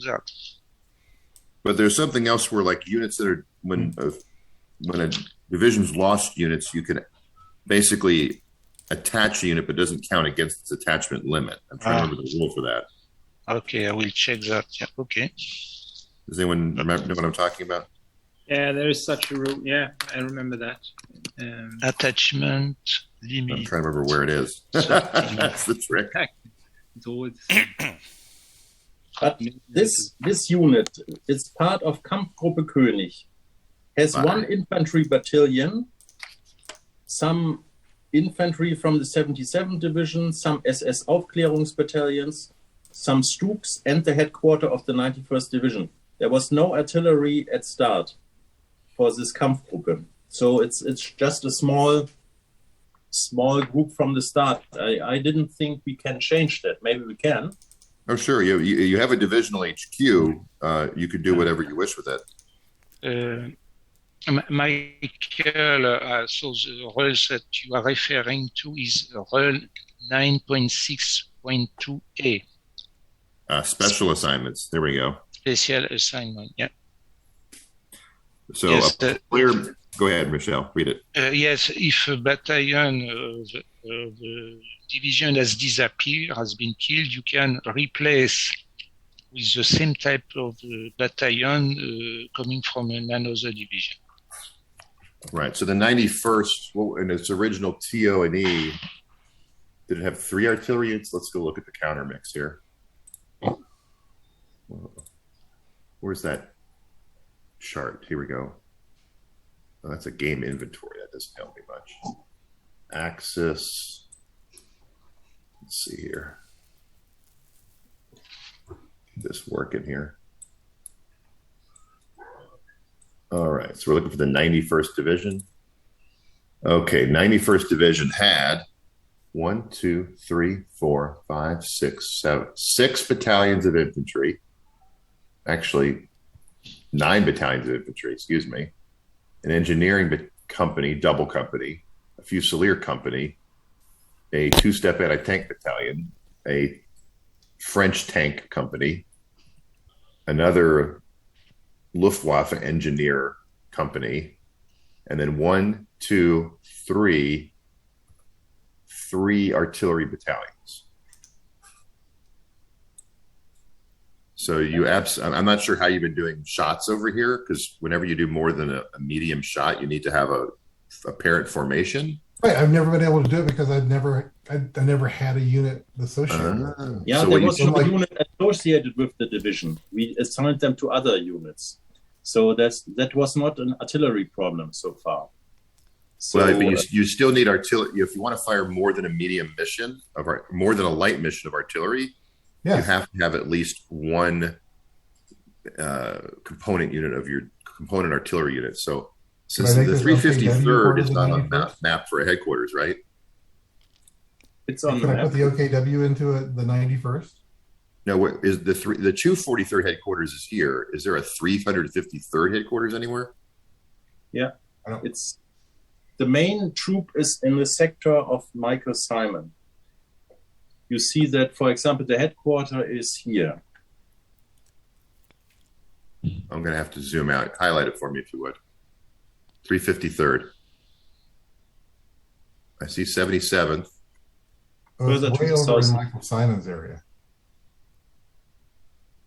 do that. But there's something else where, like, units that are when a division's lost units, you can basically attach a unit, but doesn't count against its attachment limit. I'm trying to remember the rule for that. Okay, I will check that. Yeah, okay. Does anyone know what I'm talking about? Yeah, there is such a rule. Yeah, I remember that. Attachment limit. I'm trying to remember where it is. That's the trick. It's always But this unit is part of Kampfgruppe König. Has one infantry battalion, some infantry from the 77th Division, some SS Aufklärungsbattalions, some Stuks, and the headquarter of the 91st Division. There was no artillery at start for this Kampfgruppe. So it's just a small group from the start. I didn't think we can change that. Maybe we can. Oh, sure. You have a divisional HQ. You could do whatever you wish with it. Michael, so the rules that you are referring to is rule 9.6.2a. Special assignments. There we go. Special assignment, yeah. So yes, go ahead, Michelle, read it. Yes, if a battalion, the division has disappeared, has been killed, you can replace with the same type of battalion coming from another division. Right. So the 91st, in its original TO&E, did it have 3 artillery units? Let's go look at the counter mix here. Where's that chart? Here we go. Oh, that's a game inventory. That doesn't help me much. Axis. Let's see here. Get this working here. All right. So we're looking for the 91st Division. Okay. 91st Division had 1, 2, 3, 4, 5, 6, 7, 6 battalions of infantry. Actually, 9 battalions of infantry, excuse me. An engineering company, double company, a Fusilier company, a 2-step anti-tank battalion, a French tank company, another Luftwaffe engineer company, and then 1, 2, 3 artillery battalions. So I'm not sure how you've been doing shots over here, because whenever you do more than a medium shot, you need to have a parent formation. Right, I've never been able to do it because I never had a unit associated. Yeah, so there was no unit associated with the division. We assigned them to other units, so that was not an artillery problem so far. So, well, but you still need artillery if you want to fire more than a medium mission more than a light mission of artillery. Yes. You have to have at least one component unit of your component artillery unit. So since the 353rd is not on map for a headquarters, right? It's on Can I put the OKW into the 91st? No, is the 243rd headquarters is here. Is there a 353rd headquarters anywhere? Yeah, it's the main troop is in the sector of Michael Simon. You see that, for example, the headquarter is here. I'm going to have to zoom out. Highlight it for me, if you would. 353rd. I see 77th. Oh, it's way over in Michael Simon's area.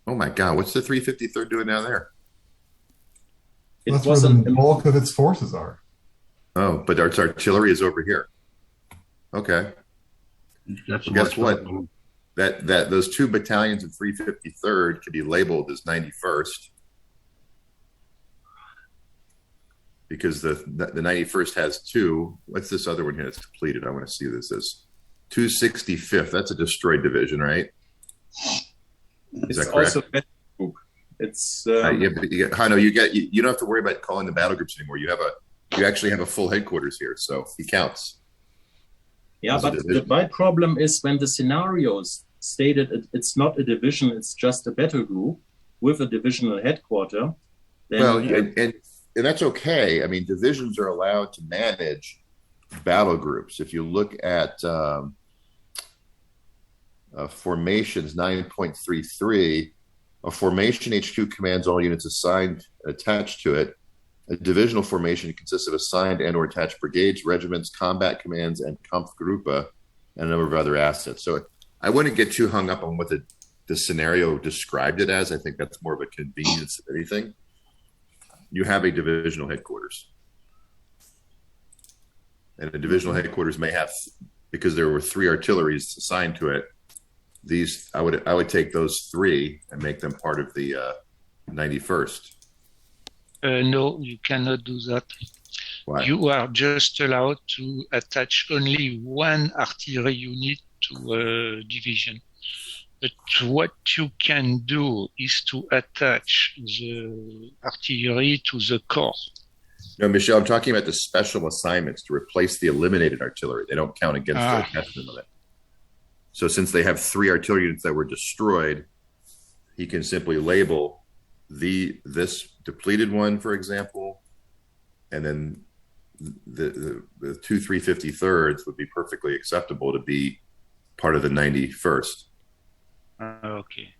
Oh, my God. What's the 353rd doing down there? That's where the bulk of its forces are. Oh, but its artillery is over here. Okay. Well, guess what? That those 2 battalions of 353rd could be labeled as 91st because the 91st has 2. What's this other one here that's completed? I want to see this as 265th. That's a destroyed division, right? Is that correct? Also it's yeah, but you don't have to worry about calling the battle groups anymore. You actually have a full headquarters here, so he counts. Yeah, but my problem is when the scenarios stated it's not a division, it's just a battle group with a divisional headquarter. Then well, and that's okay. I mean, divisions are allowed to manage battle groups. If you look at formations 9.33, A formation HQ commands all units assigned attached to it. A divisional formation consists of assigned and or attached brigades, regiments, combat commands, and Kampfgruppe, and a number of other assets. So I wouldn't get too hung up on what the scenario described it as. I think that's more of a convenience than anything. You have a divisional headquarters. And a divisional headquarters may have, because there were 3 artilleries assigned to it, these I would take those 3 and make them part of the 91st. No, you cannot do that. Why? You are just allowed to attach only one artillery unit to a division. But what you can do is to attach the artillery to the corps. No, Michelle, I'm talking about the special assignments to replace the eliminated artillery. They don't count against the attachment limit. So since they have 3 artillery units that were destroyed, he can simply label this depleted one, for example, and then the 2 353rds would be perfectly acceptable to be part of the 91st. Okay,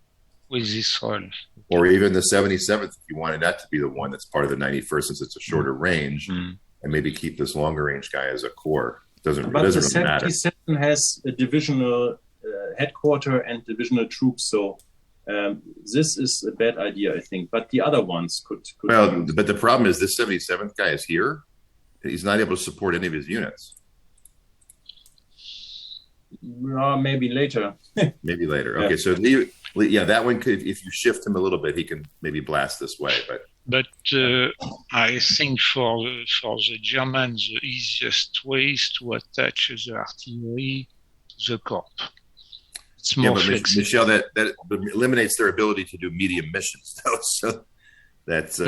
with this role. Or even the 77th, if you wanted that to be the one that's part of the 91st, since it's a shorter range, and maybe keep this longer range guy as a core. But the really matter. 77 has a divisional headquarter and divisional troops, so this is a bad idea, I think. But the other ones could Well, but the problem is this 77th guy is here. He's not able to support any of his units. Maybe later. Maybe later. Okay, so that one could, if you shift him a little bit, he can maybe blast this way. But I think for the Germans, the easiest way is to attach the artillery to the corps. It's more flexible. Michelle, that eliminates their ability to do medium missions, though. So that's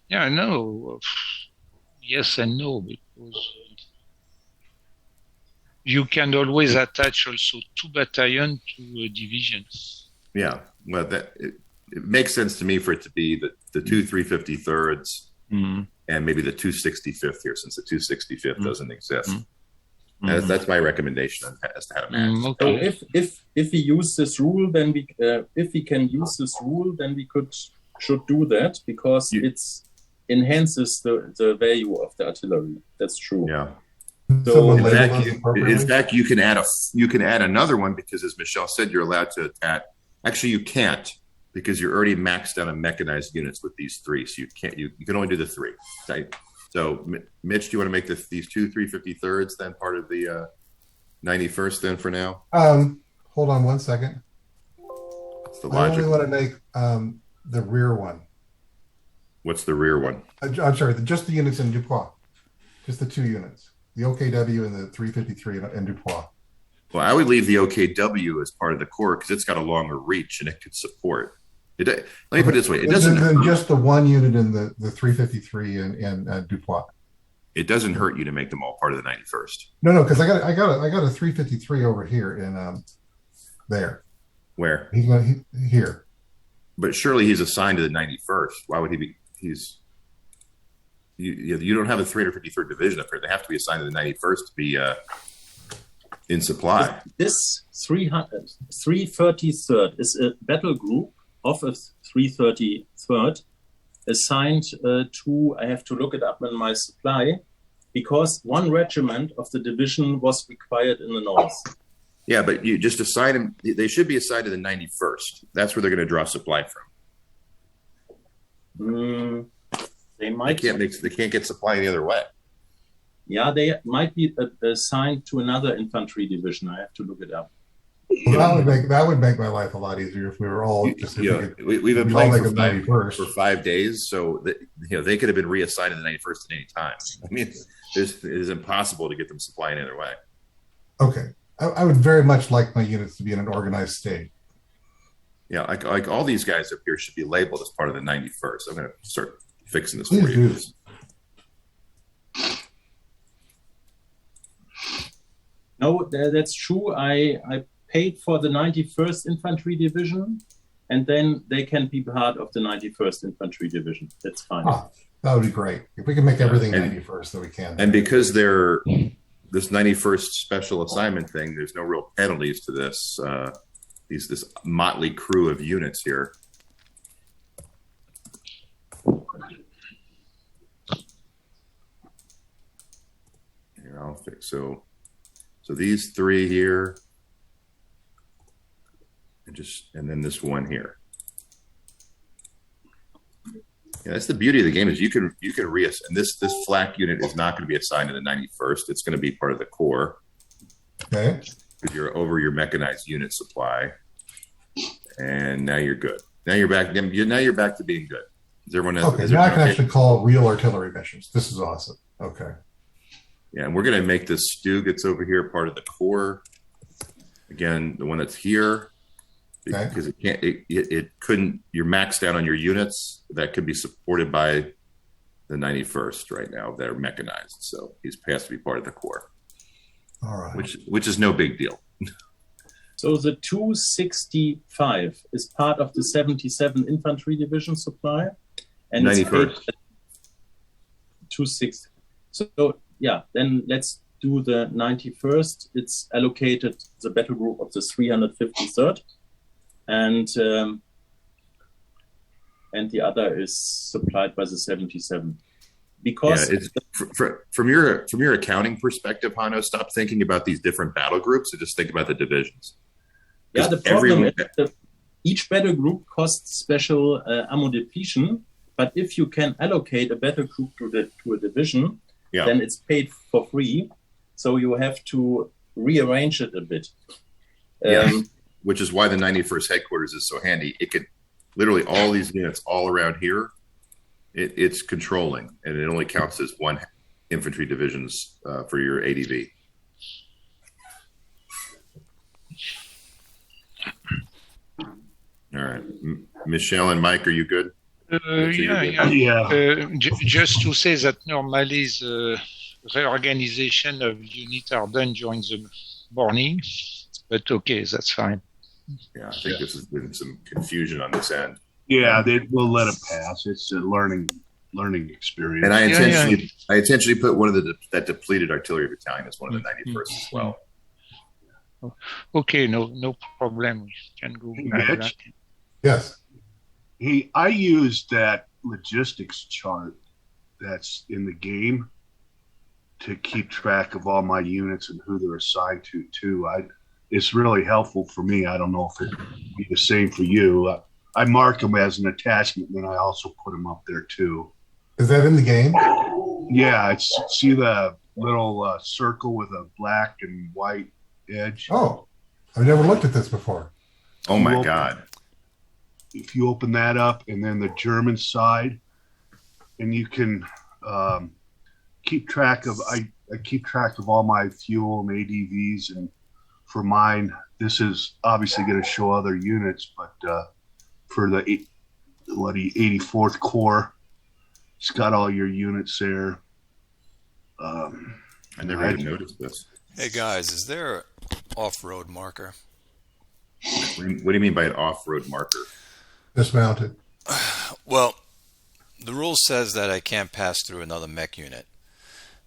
yeah, no. Yes and no, because you can always attach also 2 battalions to a division. Yeah, well, it makes sense to me for it to be the 2 353rds and maybe the 265th here, since the 265th doesn't exist. That's my recommendation as to how to manage. Okay. So if we use this rule, then if we can use this rule, then we should do that, because it enhances the value of the artillery. That's true. Yeah. So in fact, you can add another one, because as Michelle said, you're allowed to attach. Actually, you can't, because you're already maxed out on mechanized units with these 3. So you can't. You can only do the 3. Right? So, Mitch, do you want to make these 2 353rds then part of the 91st then for now? Hold on one second. What's the I logic? only want to make the rear one. What's the rear one? I'm sorry, just the units in Dupois. Just the 2 units. The OKW and the 353 in Dupois. Well, I would leave the OKW as part of the core, because it's got a longer reach and it could support. Let me put it this way: it doesn't then just the 1 unit in the 353 in Dupois. It doesn't hurt you to make them all part of the 91st. No, because I got a 353 over here in there. Where? Here. But surely he's assigned to the 91st. Why would he be? You don't have a 353rd division up here. They have to be assigned to the 91st to be in supply. This 333rd is a battle group of a 333rd assigned to, I have to look it up in my supply, because 1 regiment of the division was required in the north. Yeah, but you just assign them. They should be assigned to the 91st. That's where they're going to draw supply from. They might. They can't get supply any other way. Yeah, they might be assigned to another infantry division. I have to look it up. Well, that would make my life a lot easier if we were all just. We've been playing for 5 days, so they could have been reassigned to the 91st at any time. I mean, it is impossible to get them supply any other way. Okay, I would very much like my units to be in an organized state. Yeah, like all these guys up here should be labeled as part of the 91st. I'm going to start fixing this for you. No, that's true. I paid for the 91st Infantry Division, and then they can be part of the 91st Infantry Division. That's fine. Oh, that would be great. If we can make everything 91st, then we can. And because they're this 91st special assignment thing, there's no real penalties to this. this motley crew of units here. Here, I'll fix so these three here, and then this one here. Yeah, that's the beauty of the game is you can reassign. And this flak unit is not going to be assigned to the 91st. It's going to be part of the core. Okay. Because you're over your mechanized unit supply, and now you're good. Now you're back. Now you're back to being good. Is everyone else? Okay. Now I can actually call real artillery missions. This is awesome. Okay. Yeah, and we're going to make this Stug that's over here part of the core. Again, the one that's here. Okay. Because it couldn't. You're maxed out on your units that could be supported by the 91st right now. They're mechanized, so he's has to be part of the core. All right. Which is no big deal. So the 265 is part of the 77 Infantry Division supply, and 91st. 260. So yeah, then let's do the 91st. It's allocated the battle group of the 353rd. And the other is supplied by the 77. Because it's, from your accounting perspective, Hanno, stop thinking about these different battle groups and just think about the divisions. Yeah, the problem is that each battle group costs special ammo depletion, but if you can allocate a battle group to a division, then it's paid for free. So you have to rearrange it a bit. Which is why the 91st headquarters is so handy. It could literally all these units all around here. It's controlling, and it only counts as one infantry divisions for your ADV. All right, Michelle and Mike, are you good? Just to say that normally the reorganization of units are done during the morning, but okay, that's fine. Yeah, I think this has been some confusion on this end. Yeah, we'll let it pass. It's a learning experience. And I intentionally put one of that depleted artillery battalion as one of the 91st as well. Okay, no problem. We can go. Mitch? Yes. I used that logistics chart that's in the game to keep track of all my units and who they're assigned to too. It's really helpful for me. I don't know if it'd be the same for you. I mark them as an attachment, and then I also put them up there too. Is that in the game? Yeah, see the little circle with a black and white edge? Oh, I've never looked at this before. Oh my God. If you open that up and then the German side, and you can keep track of, I keep track of all my fuel and ADVs, and for mine, this is obviously going to show other units, but for the 84th Corps, it's got all your units there. I never even noticed this. Hey guys, is there an off-road marker? What do you mean by an off-road marker? Dismounted. Well, the rule says that I can't pass through another mech unit.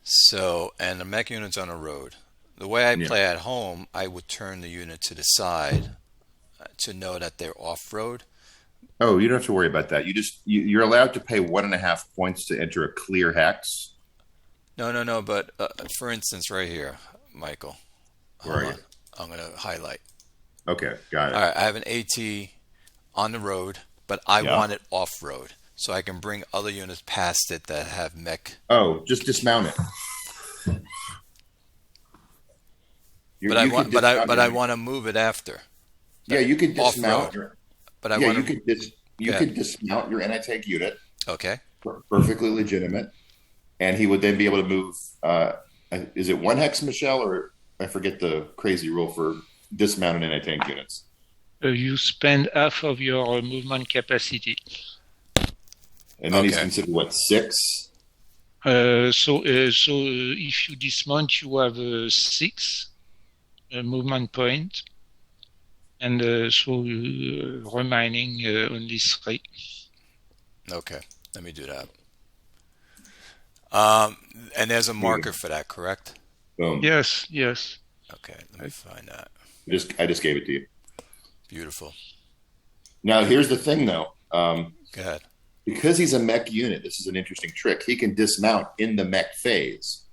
So, and the mech unit's on a road. The way I play at home, I would turn the unit to the side to know that they're off-road. Oh, you don't have to worry about that. You're allowed to pay 1.5 points to enter a clear hex. No. But for instance, right here, Michael. Where are you? I'm going to highlight. Okay, got it. All right, I have an AT on the road, but I want it off-road, so I can bring other units past it that have mech. Oh, just dismount it. But I want to move it after. Yeah, you could dismount. You could dismount your anti-tank unit. Okay. Perfectly legitimate, and he would then be able to move. Is it 1 hex, Michelle, or I forget the crazy rule for dismounted anti-tank units? You spend half of your movement capacity. And then he's considered, what, 6? So if you dismount, you have 6 movement point, and remaining only 3. Okay, let me do that. And there's a marker for that, correct? Boom. Yes. Okay, let me find that. I just gave it to you. Beautiful. Now, here's the thing, though. Go ahead. Because he's a mech unit, this is an interesting trick. He can dismount in the mech phase.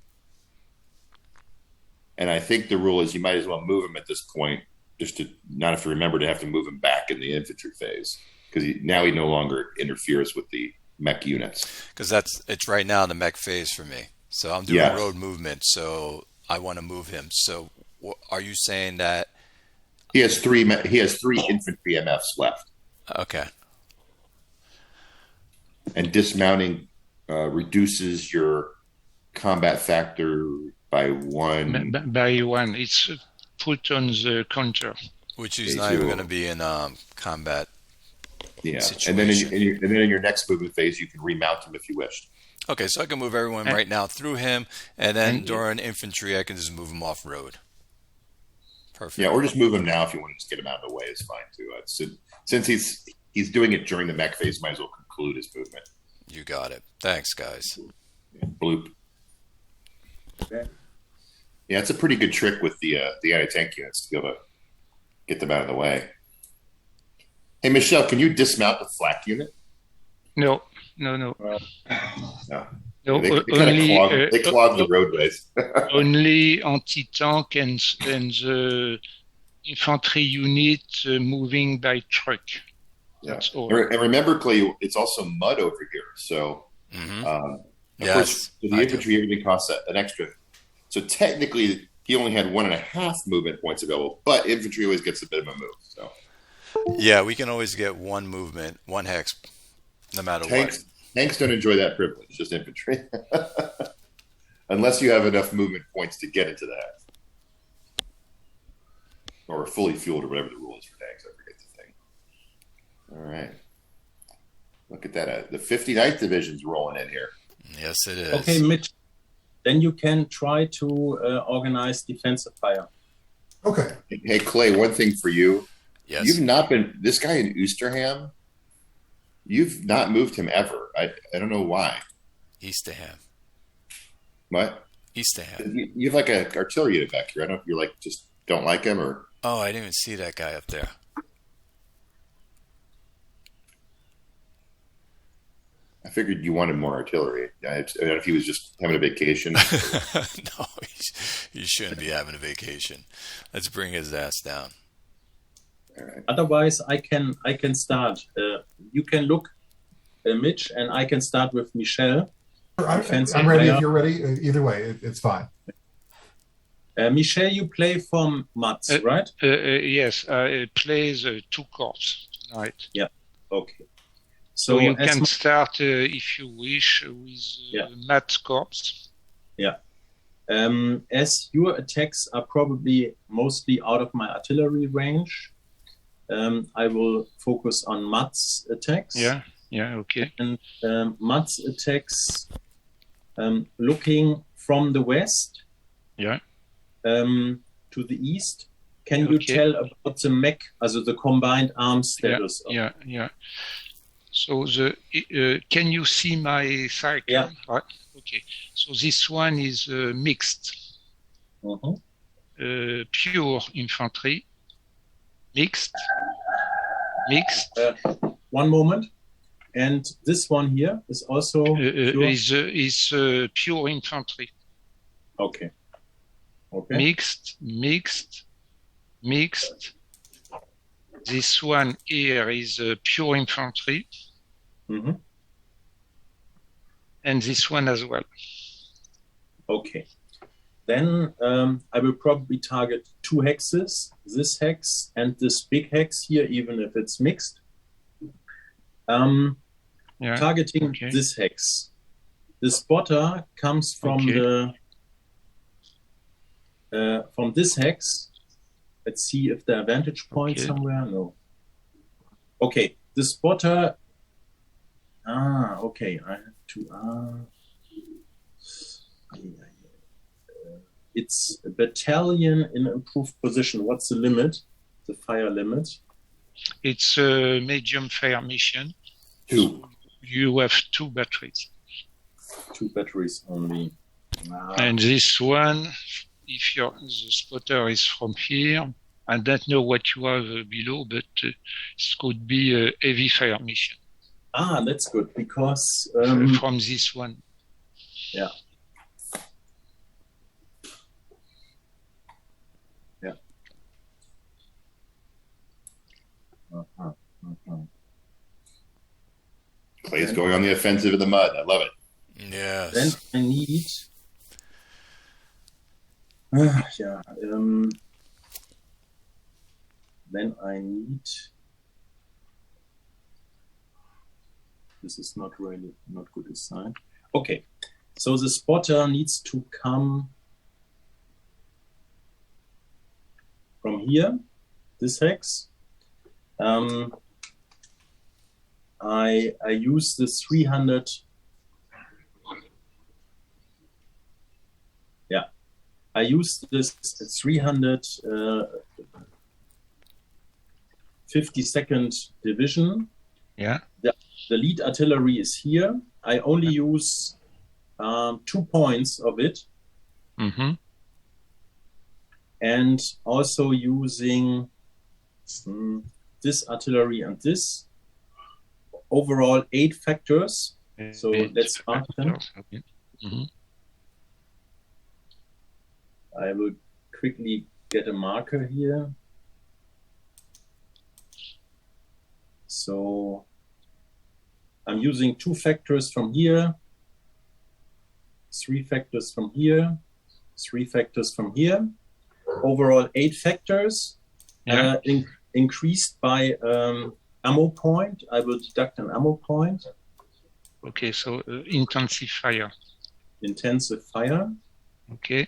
And I think the rule is you might as well move him at this point, just to not have to remember to have to move him back in the infantry phase. Because now he no longer interferes with the mech units. Because it's right now the mech phase for me. So I'm doing road movement, so I want to move him. So are you saying that he has three infantry MFs left? Okay. And dismounting reduces your combat factor by one. By one. It's put on the counter. Which is not even going to be in combat. Yeah, situation. and then in your next movement phase, you can remount him if you wished. Okay, so I can move everyone right now through him, and then during infantry, I can just move him off road. Perfect. Yeah, or just move him now if you want to just get him out of the way. It's fine too. Since he's doing it during the mech phase, might as well conclude his movement. You got it. Thanks, guys. Bloop. Okay. Yeah, it's a pretty good trick with the anti-tank units to be able to get them out of the way. Hey, Michelle, can you dismount the flak unit? No. No. No, They clog the roadways. Only anti-tank and the infantry unit moving by truck. That's all. And remember, Clay, it's also mud over here. So, of course, the infantry, everything costs an extra. So technically, he only had 1.5 movement points available, but infantry always gets a bit of a move. So, yeah, we can always get one movement, one hex, no matter what. Tanks don't enjoy that privilege, just infantry. Unless you have enough movement points to get into that. Or fully fueled, or whatever the rule is for tanks. I forget the thing. All right. Look at that. The 59th Division's rolling in here. Yes, it is. Okay, Mitch. Then you can try to organize defensive fire. Okay. Hey, Clay, one thing for you. Yes. You've not been... This guy in Oosterham... You've not moved him ever. I don't know why. Easterham. What? Easterham. You have like an artillery unit back here. I don't know if you like just don't like him or. Oh, I didn't even see that guy up there. I figured you wanted more artillery. I don't know if he was just having a vacation. No, he shouldn't be having a vacation. Let's bring his ass down. All right. Otherwise, I can start. You can look, Mitch, and I can start with Michel. I'm ready if you're ready. Either way, it's fine. Michel, you play from Mats, right? Yes, I play the 2 corps tonight. Yeah. Okay. So you can start, if you wish, with Matt's corps. Yeah. As your attacks are probably mostly out of my artillery range, I will focus on Mats' attacks. Yeah, okay. And Mats' attacks looking from the west to the east. Can you tell about the mech, also the combined arms status? Yeah. So can you see my cycle? Yeah. Right. Okay. So this one is mixed. Pure infantry. Mixed. One moment. And this one here is also pure? Is pure infantry. Okay. Mixed. This one here is pure infantry. And this one as well. Okay. Then I will probably target 2 hexes, this hex and this big hex here, even if it's mixed. Targeting this hex. The spotter comes from from this hex. Let's see if there are vantage points somewhere. No. Okay, the spotter. Okay. I have to. It's a battalion in improved position. What's the limit? The fire limit? It's a medium fire mission. 2. You have 2 batteries. 2 batteries only. And this one, if the spotter is from here, I don't know what you have below, but it could be a heavy fire mission. Ah, that's good because From this one. yeah. Yeah. Uh-huh. Uh-huh. Clay's going on the offensive in the mud. I love it. Yes. Then I need. Yeah. Then I need. This is not good a sign. Okay, so the spotter needs to come from here. This hex. I use the 300. Yeah, I use this 352nd division. Yeah. The lead artillery is here. I only use 2 points of it. Mm-hmm. And also using this artillery and this. Overall 8 factors. So let's start them. Okay. Mm-hmm. I will quickly get a marker here. So I'm using 2 factors from here, 3 factors from here, 3 factors from here. Overall 8 factors, Yeah. increased by ammo point. I will deduct an ammo point. Okay, so intensive fire. Intensive fire. Okay.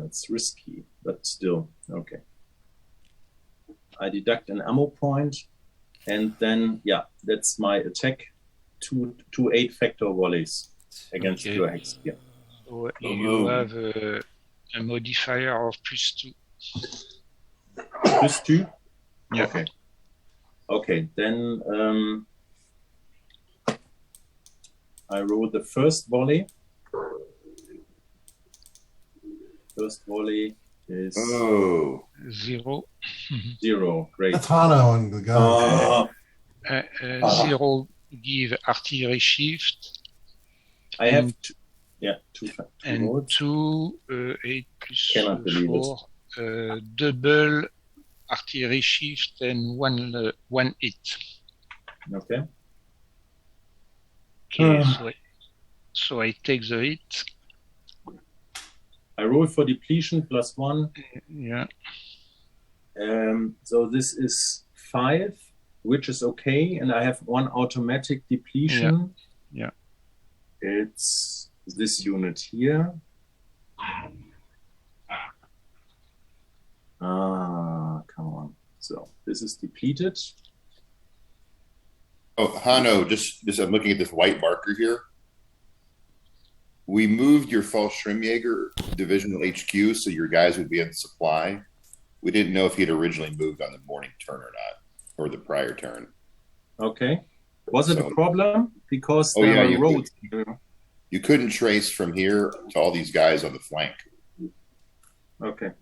It's risky, but still, okay. I deduct an ammo point, and then, yeah, that's my attack. 2 8-factor volleys against Okay. your hex here. So you have a modifier of +2. +2? Yeah. Okay. Okay, then I roll the first volley. First volley is 0. 0. Great. That's Hano and the gun. 0 give artillery shift. I have 2 And rolls. 2, 8 Cannot plus believe 4, double artillery shift and 1 hit. Okay. Okay, so I take the hit. I roll for depletion +1. Yeah. So this is 5, which is okay, and I have 1 automatic depletion. Yeah. It's this unit here. Come on. So this is depleted. Oh, Hano, just I'm looking at this white marker here. We moved your false Schrimmjäger divisional HQ so your guys would be in supply. We didn't know if he'd originally moved on the morning turn or not, or the prior turn. Okay. Was it a problem? Because Oh, yeah, there you were roads. You couldn't trace from here to all these guys on the flank. Okay.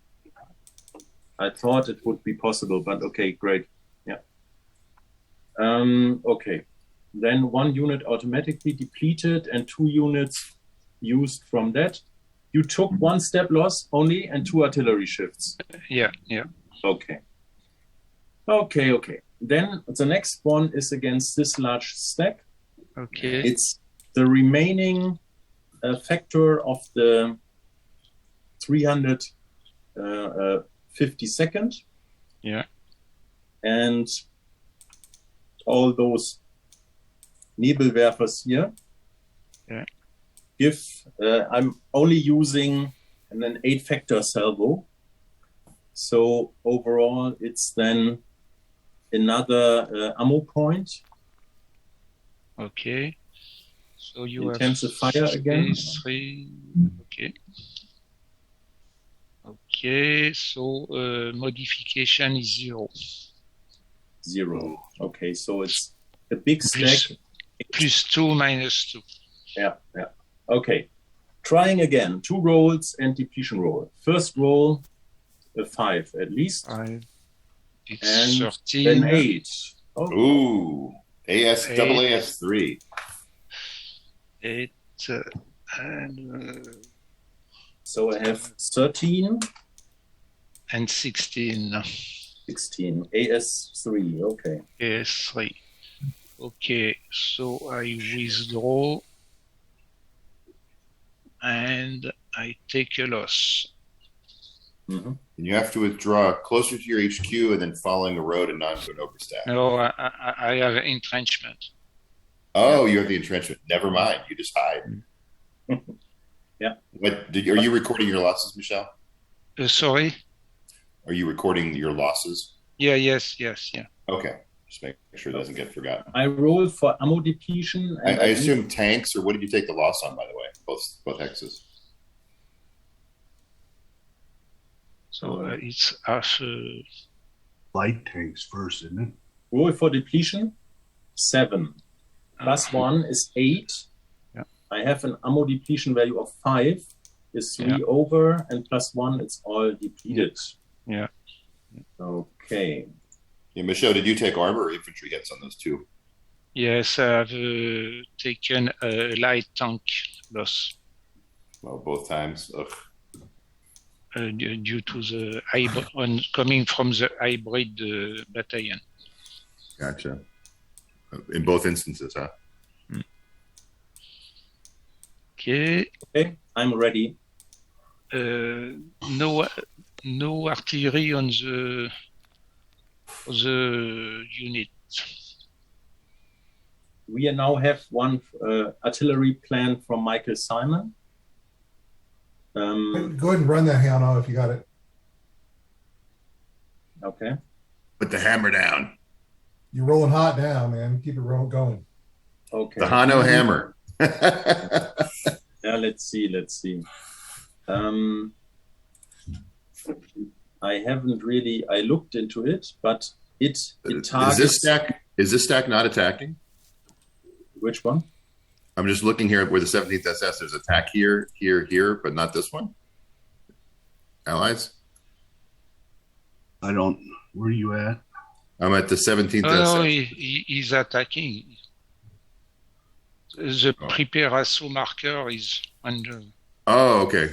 I thought it would be possible, but okay, great. Yeah. Okay. Then 1 unit automatically depleted and 2 units used from that. You took 1 step loss only and 2 artillery shifts. Yeah. Okay. Okay. Then the next one is against this large stack. Okay. It's the remaining factor of the 352nd. Yeah. And all those Nebelwerfers here. Yeah. I'm only using an 8-factor salvo. So overall, it's then another ammo point. Okay. So you Intensive have fire again. 3. Okay. Okay. So modification is 0. 0. Okay, so it's a big stack. +2 -2. Yeah. Okay. Trying again. 2 rolls and depletion roll. First roll, a 5 at least. 5. It's And 13. then 8. Oh, Ooh, double AS3. 8. And so I have 13, 16. 16. AS3. Okay. Yes, 3. Okay, so I withdraw and I take a loss. Mm-hmm. And you have to withdraw closer to your HQ and then following the road and not to an overstack. No, I have entrenchment. Oh, you have the entrenchment. Never mind. You just hide. Yeah. Are you recording your losses, Michelle? Sorry? Are you recording your losses? Yes. Okay. Just make sure it doesn't get forgotten. I rolled for ammo depletion. And I assume tanks, or what did you take the loss on, by the way? Both hexes. So it's half. Light tanks first, isn't it? Roll for depletion, 7. Plus 1 is 8. Yeah. I have an ammo depletion value of 5. Is 3 over, and plus 1, it's all depleted. Yeah. Okay. Yeah, Michelle, did you take armor or infantry hits on those two? Yes, I've taken a light tank loss Well, both times. Ugh. due to the coming from the hybrid battalion. Gotcha. In both instances, huh? Okay. Okay, I'm ready. No artillery on the unit. We now have one artillery plan from Michael Simon. Go ahead and run that, Hano, if you got it. Okay. Put the hammer down. You're rolling hot now, man. Keep it going. Okay. The Hano hammer. Yeah, let's see. I haven't really. I looked into it, but it targets. Is this stack not attacking? Which one? I'm just looking here where the 17th SS. There's attack here, but not this one. Allies. I don't. Where are you at? I'm at the 17th No, SS. he's attacking. The prepare assault marker is under. Oh, okay.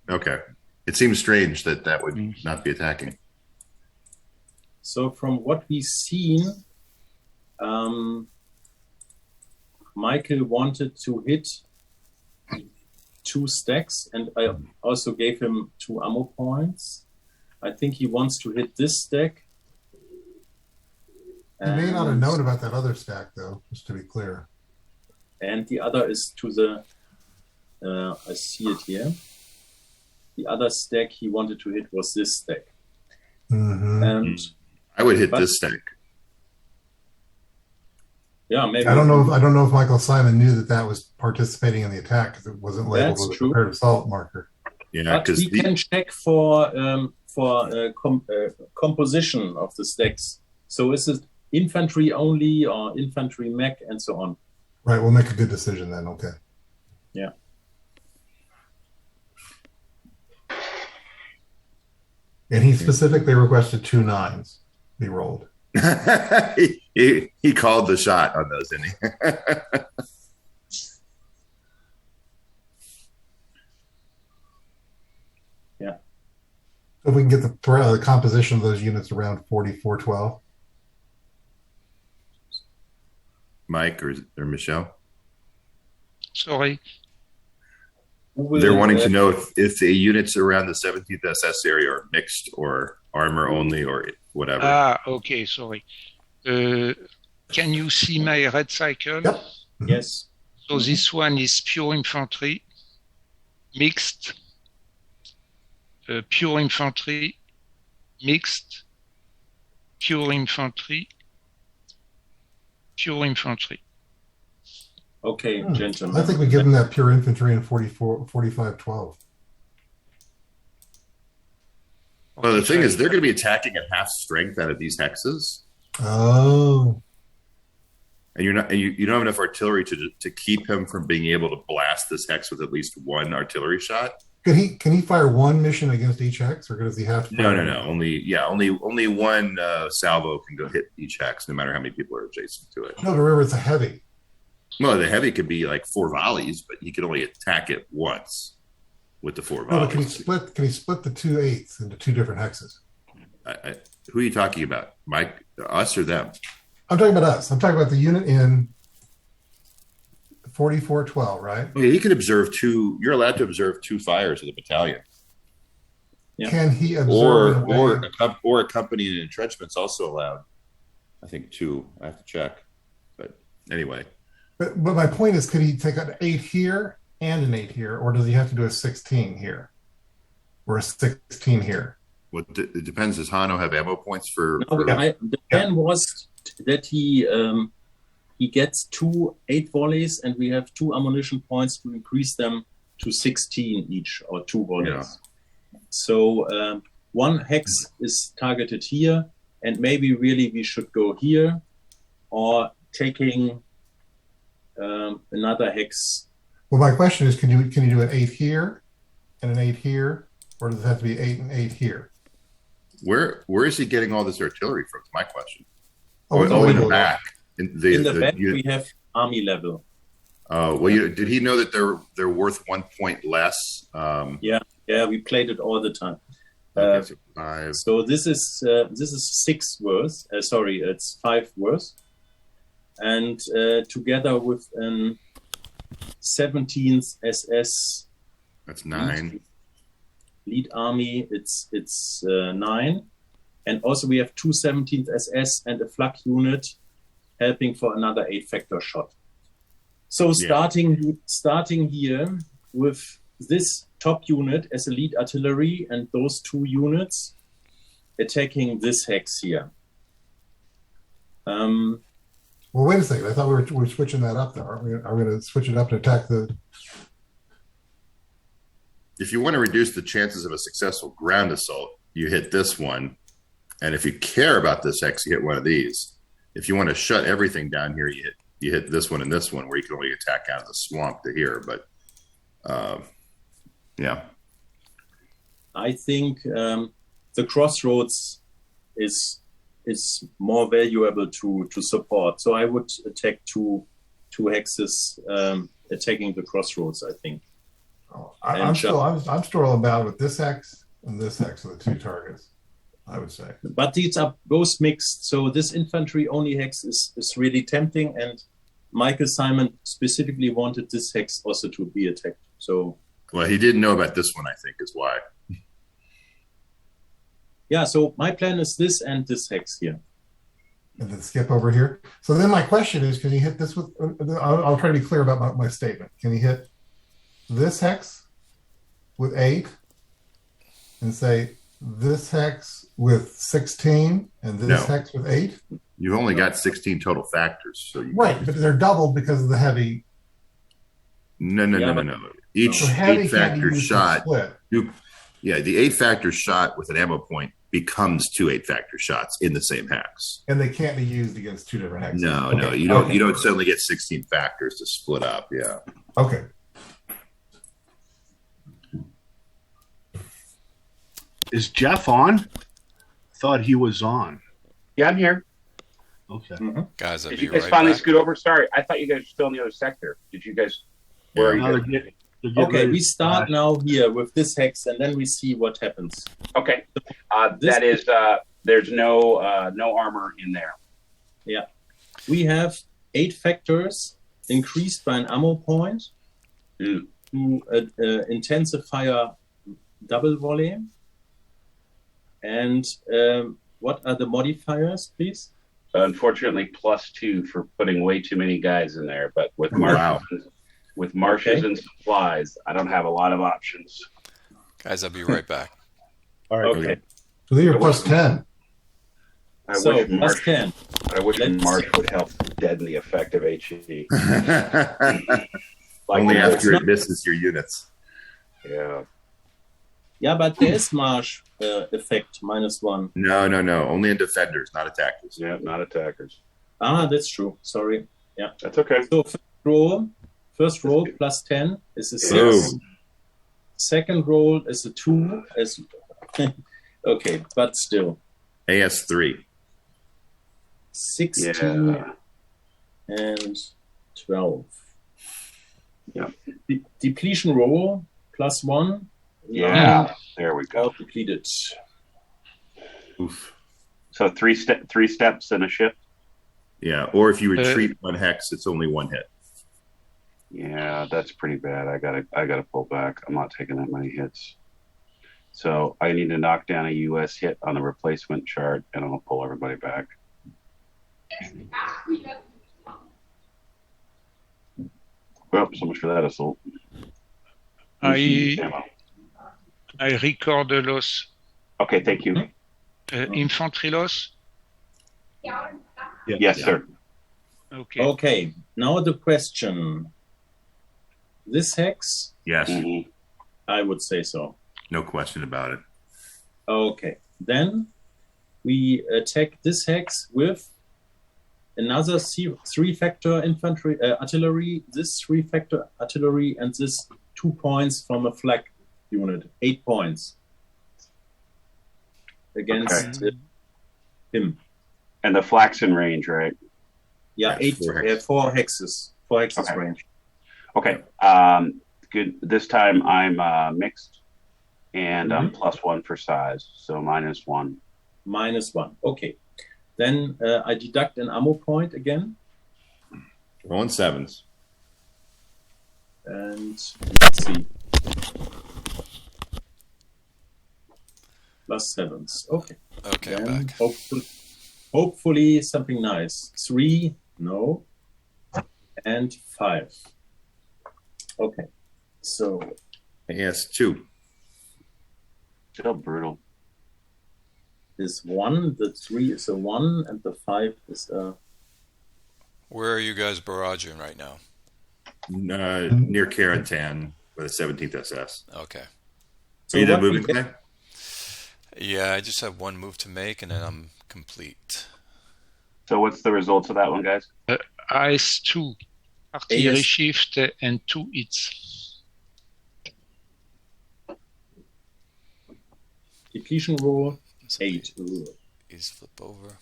Okay. It seems strange that would not be attacking. So from what we've seen, Michael wanted to hit 2 stacks, and I also gave him 2 ammo points. I think he wants to hit this stack. You may not have known about that other stack, though, just to be clear. And the other is to the, I see it here. The other stack he wanted to hit was this stack. Mm-hmm. And I would hit this stack. Yeah, maybe. I don't know if Michael Simon knew that was participating in the attack because it wasn't labeled with a prepared assault marker. Yeah, but we can check for composition of the stacks. So is it infantry only or infantry mech and so on? Right, we'll make a good decision then. Okay. Yeah. And he specifically requested 2 9s be rolled. he called the shot on those, didn't he? Yeah. So if we can get the composition of those units around 44-12. Mike or Michelle? Sorry. They're wanting to know if the units around the 17th SS area are mixed or armor only or whatever. Ah, okay, sorry. Can you see my red cycle? Yep. Yes. So this one is pure infantry, mixed, pure infantry, mixed, pure infantry, pure infantry. Okay, gentlemen. I think we give them that pure infantry in 45-12. Well, the thing is, they're going to be attacking at half strength out of these hexes. Oh. And you don't have enough artillery to keep him from being able to blast this hex with at least one artillery shot. Can he fire one mission against each hex, or does he have to? No. Only one salvo can go hit each hex, no matter how many people are adjacent to it. No, remember it's a heavy. Well, the heavy could be like 4 volleys, but he could only attack it once with the 4 volleys. No, but can he split the 2/8 into 2 different hexes? Who are you talking about, Mike? Us or them? I'm talking about us. I'm talking about the unit in 4412, right? Okay, he can observe 2. You're allowed to observe 2 fires of the battalion. Yeah. Can he observe or accompanying entrenchments also allowed? I think 2. I have to check, but anyway. But my point is, could he take an 8 here and an 8 here, or does he have to do a 16 here or a 16 here? Well, it depends. Does Hano have ammo points for? The plan was that he gets 2 8 volleys, and we have 2 ammunition points to increase them to 16 each, or 2 volleys. Yeah. So 1 hex is targeted here, and maybe really we should go here, or taking another hex. Well, my question is, can you do an 8 here and an 8 here, or does it have to be 8 and 8 here? Where is he getting all this artillery from? Is my question. In the back. In the back, we have army level. Did he know that they're worth 1 point less? Yeah, we played it all the time. Okay, so 5. So this is 6 worth. Sorry, it's 5 worth, and together with an 17th SS. That's 9. Lead army, it's 9, and also we have 2 17th SS and a flak unit helping for another 8 factor shot. So starting here with this top unit as a lead artillery and those 2 units attacking this hex here. Well, wait a second. I thought we were switching that up, though. Are we going to switch it up to attack the? If you want to reduce the chances of a successful ground assault, you hit this one. And if you care about this hex, you hit one of these. If you want to shut everything down here, you hit this one and this one, where you can only attack out of the swamp to here. But, yeah. I think the crossroads is more valuable to support. So I would attack two hexes attacking the crossroads, I think. I'm still about with this hex and this hex are the 2 targets, I would say. But these are both mixed. So this infantry only hex is really tempting, and Michael Simon specifically wanted this hex also to be attacked. So well, he didn't know about this one, I think, is why. Yeah, so my plan is this and this hex here. And then skip over here. So then my question is, can he hit this with, I'll try to be clear about my statement. Can he hit this hex with 8 and say this hex with 16 and this hex with 8? You've only got 16 total factors. So right, but they're doubled because of the heavy. No. Each 8-factor shot. The 8-factor shot with an ammo point becomes 2 8-factor shots in the same hex. And they can't be used against 2 different hexes. No, you don't suddenly get 16 factors to split up. Yeah. Okay. Is Jeff on? Thought he was on. Yeah, I'm here. Okay. Mm-hmm. Guys, did you guys finally scoot over? Sorry, I thought you guys were still in the other sector. Did you guys? Where are you? Okay, we start now here with this hex, and then we see what happens. Okay, that is there's no armor in there. Yeah, we have 8 factors increased by an ammo point to intensifier double volley. And what are the modifiers, please? Unfortunately, +2 for putting way too many guys in there. But with marshes and supplies, I don't have a lot of options. Guys, I'll be right back. All right. Okay. So you're +10. I wish Marsh would help deaden the effect of HE. Only after it misses your units. Yeah. Yeah, but there's Marsh effect -1. No. Only in defenders, not attackers. Yeah, not attackers. That's true. Sorry. Yeah. That's okay. So first roll plus 10 is a 6. Boom. Second roll is a 2. Okay, but still. AS3. 16 Yeah. and 12. Yeah. Depletion roll plus 1. Yeah. There we All go. depleted. Oof. So three steps and a shift. Yeah, or if you retreat 1 hex, it's only 1 hit. Yeah, that's pretty bad. I gotta pull back. I'm not taking that many hits. So I need to knock down a US hit on the replacement chart, and I'll pull everybody back. Well, so much for that assault. I record the loss. Okay, thank you. Infantry loss? Yes, sir. Okay. Okay, now the question. This hex? Yes, Mhm. I would say so. no question about it. Okay, then we attack this hex with another 3-factor infantry artillery, this 3-factor artillery, and this 2 points from a flag unit. 8 points against him. And the flak's in range, right? Yeah, Yes, 4 hexes. 4 hexes Okay. range. Okay. Good. This time I'm mixed, and I'm +1 for size, so -1. -1. Okay. Then I deduct an ammo point again. Rolling 7s. And let's see. +7s. Okay. Okay, I'm Then back. hopefully something nice. 3, no. And 5. Okay. So AS2. Still brutal. this 1, the 3 is a 1, and the 5 is a... Where are you guys barraging right now? Near Carentan with a 17th SS. Okay. So Are you done what we moving get- today? Yeah, I just have 1 move to make, and then I'm complete. So what's the results of that one, guys? AS2, artillery AS. shift, and 2 hits. Depletion roll, So 8. Please flip over.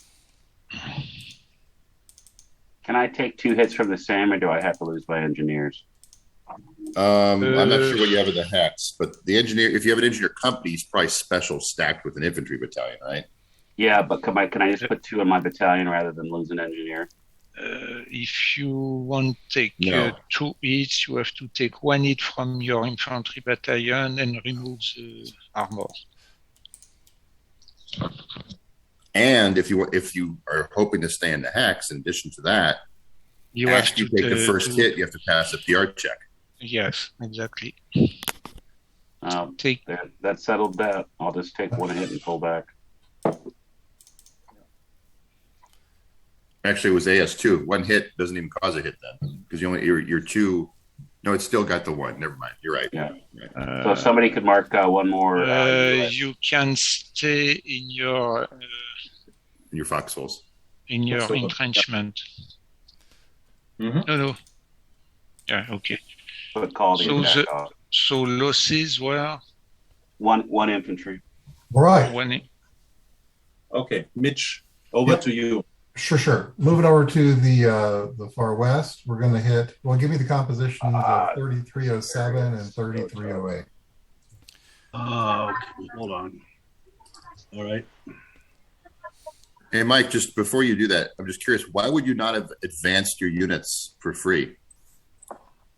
Can I take 2 hits from the same, or do I have to lose my engineers? I'm not sure what you have in the hex, but the engineer, if you have an engineer company, he's probably special stacked with an infantry battalion, right? Yeah, but can I just put 2 in my battalion rather than lose an engineer? If you want to take No. 2 hits, you have to take 1 hit from your infantry battalion and remove the armor. And if you are hoping to stay in the hex, in addition to that, You have after to you take the first hit, you have to pass a PR check. Yes, exactly. Take That settled that. I'll just take 1 hit and pull back. Actually, it was AS2. 1 hit doesn't even cause a hit then, because you're 2. No, it's still got the 1. Never mind. You're right. Yeah. Right. So if somebody could mark 1 more. you can stay in your In your foxholes. So- entrenchment. Mhm. No. Yeah, okay. But call the So attack off. So losses were One infantry. All right. when Okay, Mitch, over Yep. to you. Sure. Moving over to the far west, we're going to hit. Well, give me the compositions of 3307 and 3308. Okay, hold on. All right. Hey, Mike, just before you do that, I'm just curious, why would you not have advanced your units for free?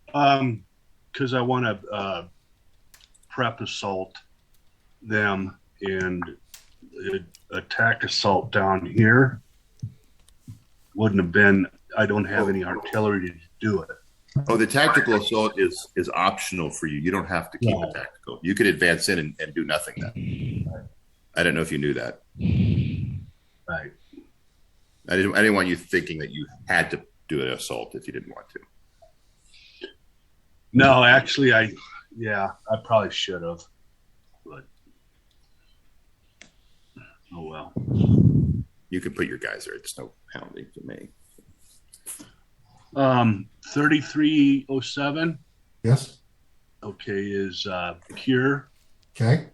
Because I want to prep assault them and attack assault down here. Wouldn't have been. I don't have any artillery to do it. Oh, the tactical assault is optional for you. You don't have to keep No. it tactical. You could advance in and do nothing then. I don't know if you knew that. Right. I didn't want you thinking that you had to do an assault if you didn't want to. No, actually, I probably should have, but oh well. You can put your guys there. There's no penalty for me. 3307. Yes. Okay, is pure, Okay.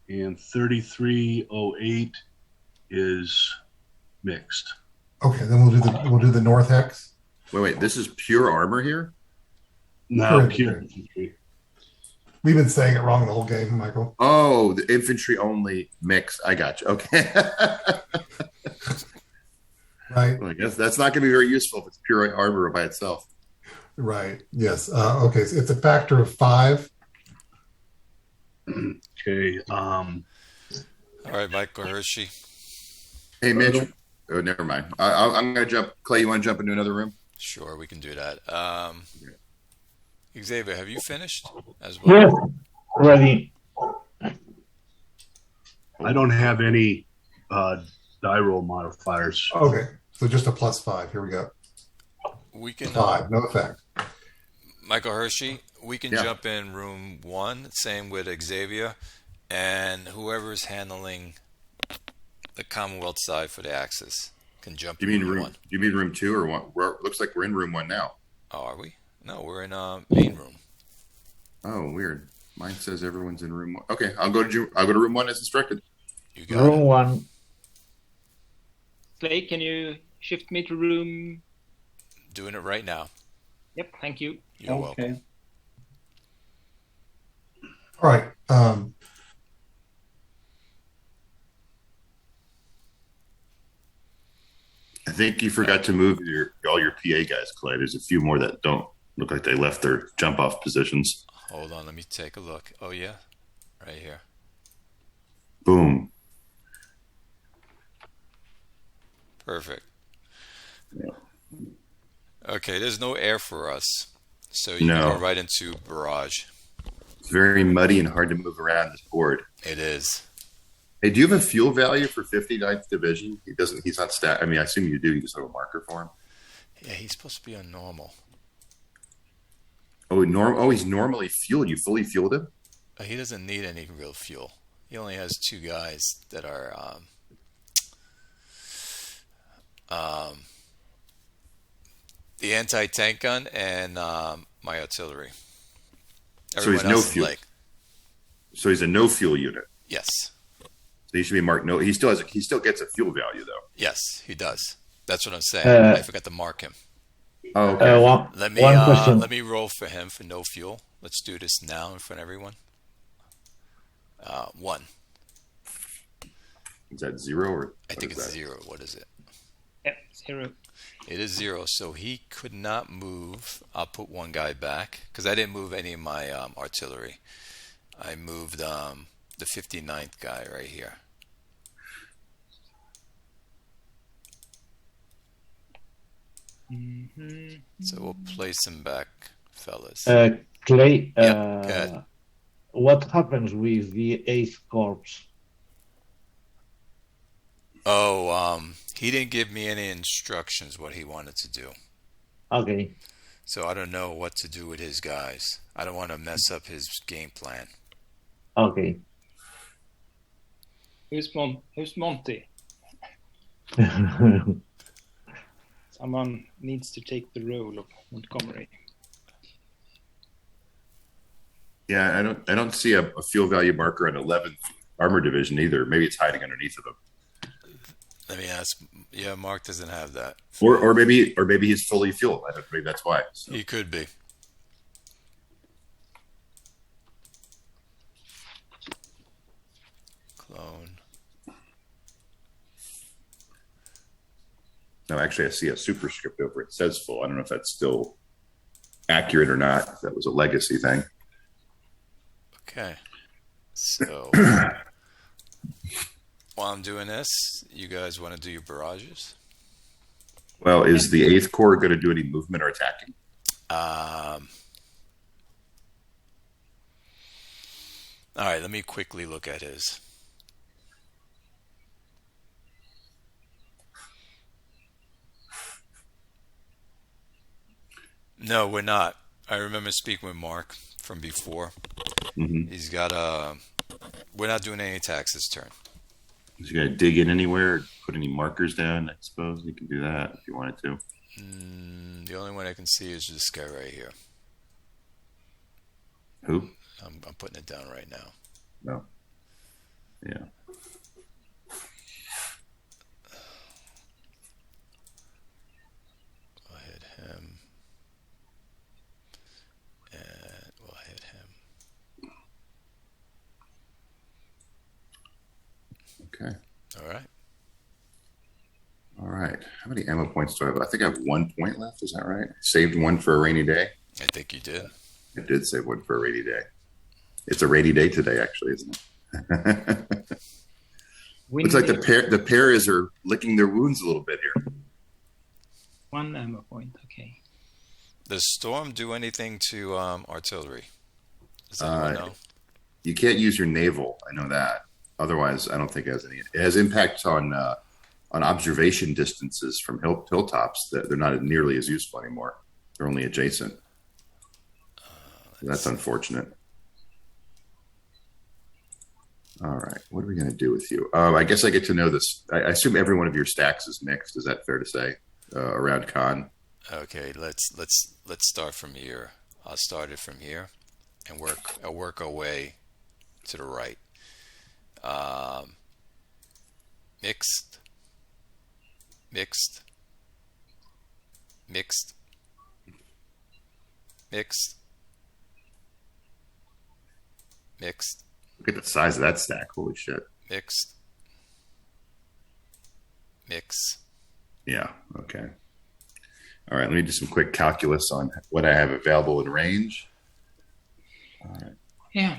and 3308 is mixed. Okay. Then we'll do the north hex. Wait. This is pure armor here? No, Pure pure infantry. We've been saying it wrong the whole game, Michael. Oh, the infantry only mix. I got you. Okay. Right. Well, I guess that's not going to be very useful if it's pure armor by itself. Right. Yes. Okay. So it's a factor of 5. Okay. All right, Michael Hershey. Hey, Mitch. Oh, never mind. I'm going to jump. Clay, you want to jump into another room? Sure, we can do that. Xavier, have you finished as well? Yes, ready. I don't have any die roll modifiers. Okay. So just a +5. Here we go. We can 5. No effect. Michael Hershey, we can Yeah. jump in room 1, same with Xavier, and whoever's handling the Commonwealth side for the Axis can jump You in mean room room? 1. You mean room 2 or what? Looks like we're in room 1 now. Oh, are we? No, we're in main room. Oh, weird. Mine says everyone's in room 1. Okay, I'll go to room 1 as instructed. You got Room it. 1. Clay, can you shift me to room? Doing it right now. Yep, thank you. You're welcome. All right. I think you forgot to move all your PA guys, Clay. There's a few more that don't look like they left their jump off positions. Hold on, let me take a look. Oh, yeah? Right here. Boom. Perfect. Okay, there's no air for us, so you No. can go right into barrage. It's very muddy and hard to move around this board. It is. Hey, do you have a fuel value for 59th Division? He's not stat. I mean, I assume you do. You just have a marker for him. Yeah, he's supposed to be on normal. Oh, he's normally fueled. You fully fueled him? He doesn't need any real fuel. He only has 2 guys that are the anti-tank gun and my artillery. So he's Everyone no else is fuel. like, So he's a no fuel unit. yes, So he should be marked no. He still gets a fuel value though. yes, he does. That's what I'm saying. I forgot to mark him. Oh, okay. One question. Let me roll for him for no fuel. Let's do this now in front of everyone. 1. Is that 0 or? I think is it's that? 0. What is it? Yeah, 0. It is 0, so he could not move. I'll put 1 guy back because I didn't move any of my artillery. I moved the 59th guy right here. So we'll place him back, fellas. Clay, Yeah, go ahead. what happens with the 8th Corps? Oh, he didn't give me any instructions what he wanted to do. Okay. So I don't know what to do with his guys. I don't want to mess up his game plan. Okay. Who's Monty? Someone needs to take the role of Montgomery. Yeah, I don't see a fuel value marker on 11th Armor Division either. Maybe it's hiding underneath of them. Let me ask. Yeah, Mark doesn't have that. Or maybe he's fully fueled. Maybe that's why. So. He could be. Clone. No, actually, I see a superscript over it. It says full. I don't know if that's still accurate or not. If that was a legacy thing. Okay. So while I'm doing this, you guys want to do your barrages? Well, is the 8th Corps going to do any movement or attacking? All right, let me quickly look at his. No, we're not. I remember speaking with Mark from before. Mm-hmm. He's got we're not doing any attacks this turn. Is he going to dig in anywhere? Put any markers down? I suppose he can do that if you wanted to. The only one I can see is this guy right here. Who? I'm putting it down right now. No. Yeah. We'll hit him. And we'll hit him. Okay. All right. All right. How many ammo points do I have? I think I have 1 point left. Is that right? Saved one for a rainy day. I think you did. I did save one for a rainy day. It's a rainy day today, actually, isn't it? Looks like the Paras are licking their wounds a little bit here. 1 ammo point. Okay. Does Storm do anything to artillery? Does anyone know? You can't use your naval. I know that. Otherwise, I don't think it has any. It has impacts on observation distances from hilltops that they're not nearly as useful anymore. They're only adjacent. That's unfortunate. All right, what are we going to do with you? I guess I get to know this. I assume every one of your stacks is mixed. Is that fair to say? Around Khan. Okay, let's start from here. I'll start it from here, and work our way to the right. Mixed, mixed, mixed, mixed, mixed. Look at the size of that stack. Holy shit. Mixed. Mix. Yeah, okay. All right, let me do some quick calculus on what I have available in range. All right. Yeah.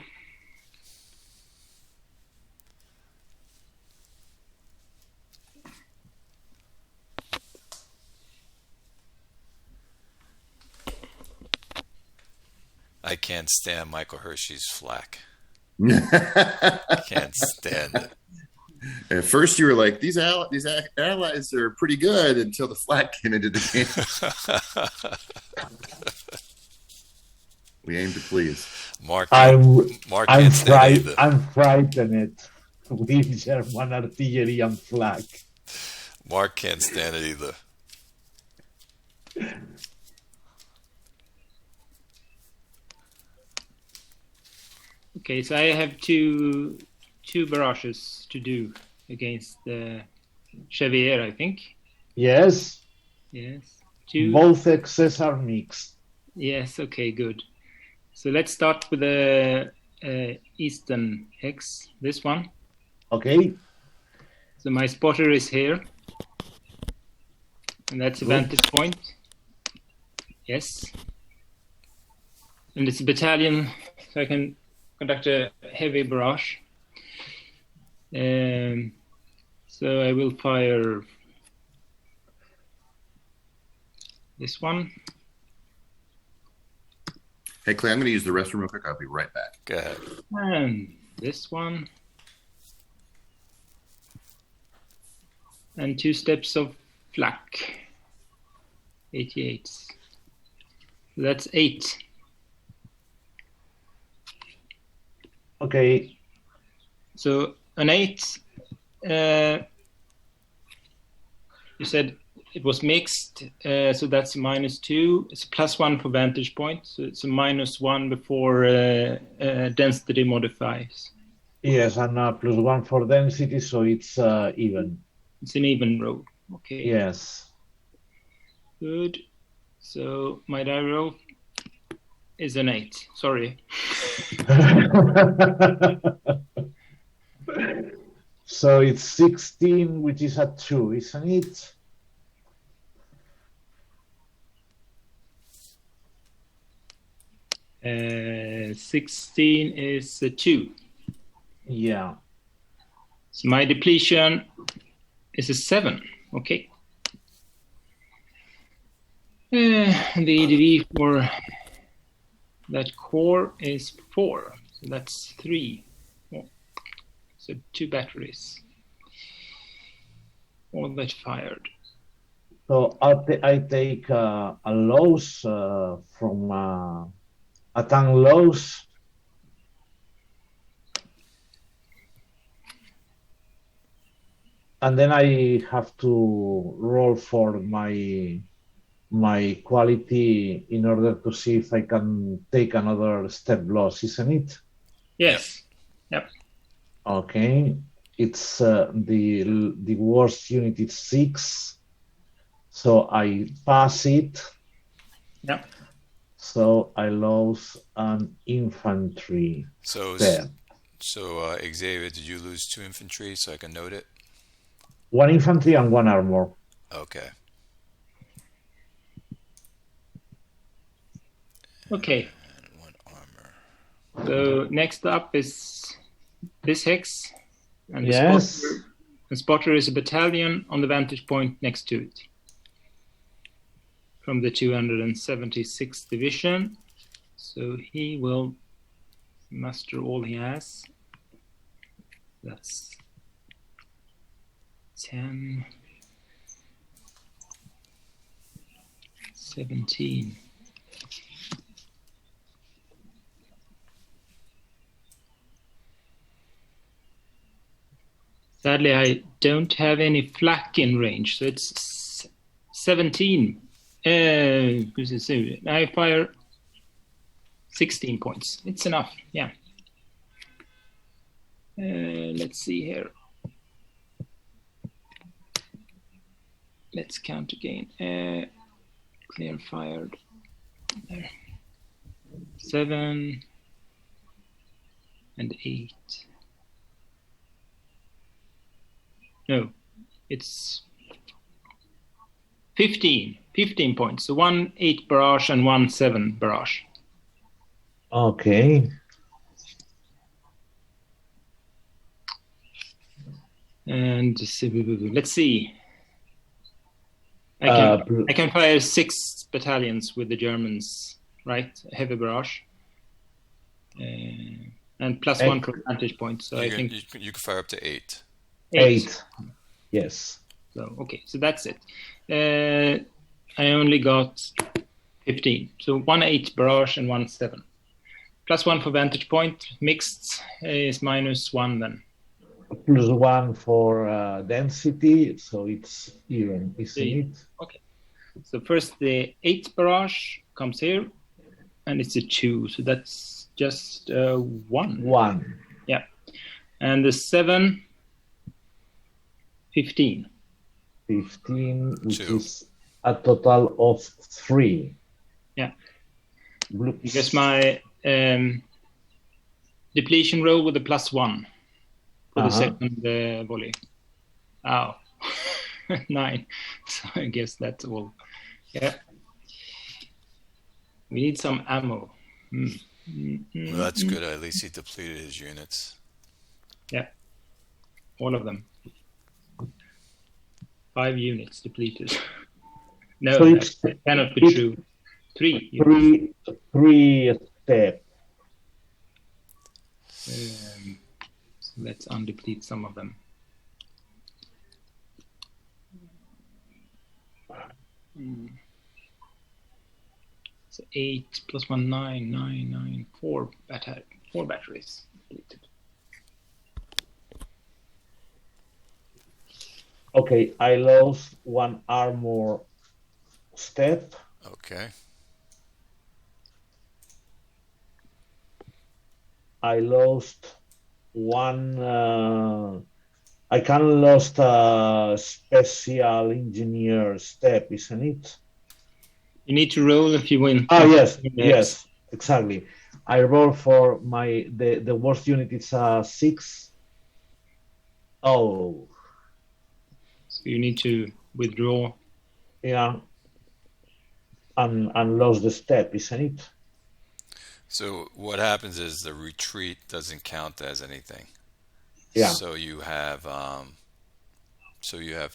I can't stand Michael Hershey's flak. At Can't stand it. first, you were like, these allies are pretty good until the flak came into the game. We aim to please. Mark I'm can't stand it either. I'm frightened with German artillery and flak. Mark can't stand it either. Okay, so I have two barrages to do against the Chevier, I think. Yes, Yes. 2. both X's are mixed. Yes, okay, good. So let's start with the eastern X, this one. Okay, So my spotter is here. And that's a Good. vantage point. Yes. And it's a battalion, so I can conduct a heavy barrage. So I will fire this one. Hey, Clay, I'm going to use the restroom real quick. I'll be right back. Go ahead. And this one. And 2 steps of flak. 88. So that's 8. okay, So an 8. You said it was mixed, so that's -2. It's +1 for vantage point, so it's a -1 before density modifiers. yes, and +1 for density, so it's even. It's an even roll. Okay. Yes. Good. So my die roll is an 8. Sorry. So it's 16, which is a 2, isn't it? Uh, 16 is a 2. Yeah. So my depletion is a 7. Okay. The EDV for that core is 4. So that's 3. So 2 batteries. All that fired. So I take a loss from a tank loss. And then I have to roll for my my quality in order to see if I can take another step loss, isn't it? Yes. Yep. Okay. It's the worst unit is 6, so I pass it. Yep. So I lose an infantry step. So Xavier, did you lose 2 infantry so I can note it? 1 infantry and 1 armor. Okay. Okay. And 1 armor. So next up is this hex. And the Yes. spotter is a battalion on the vantage point next to it. From the 276th Division. So he will muster all he has. That's 10, 17. Sadly, I don't have any flak in range, so it's 17. I fire 16 points. It's enough, yeah. Let's see here. Let's count again. Clear fired. There. 7 and 8. No, it's 15 points. So 1 8 barrage and 1 7 barrage. Okay. And let's see. I can fire 6 battalions with the Germans, right? Heavy barrage. And plus 1 per vantage point. So I think you can fire up to 8. 8. Yes. So okay, so that's it. I only got 15. So 1 8 barrage and 1 7. Plus 1 for vantage point. Mixed is -1 then. Plus 1 for density, so it's even, isn't it? Okay. So first the 8 barrage comes here, and it's a 2. So that's just 1. 1. Yeah. And the 7, 15. 15, which 2. is a total of 3. Yeah. Blue. Because my depletion roll with a +1 for the second volley. Ow. 9. So I guess that's all. Yeah. We need some ammo. Well, that's good. At least he depleted his units. Yeah. All of them. 5 units depleted. No, So that cannot be true. 3 units. 3 step. So let's undeplete some of them. So 8 plus 1, 9, 9, 9, 4 batteries depleted. Okay, I lost 1 armor step. Okay. I lost 1. I can lost a special engineer step, isn't it? You need to roll if you win. Oh yes, exactly. I roll for the worst unit is a 6. Oh. So you need to withdraw. Yeah. And lost the step, isn't it? So what happens is the retreat doesn't count as anything. Yeah. So you have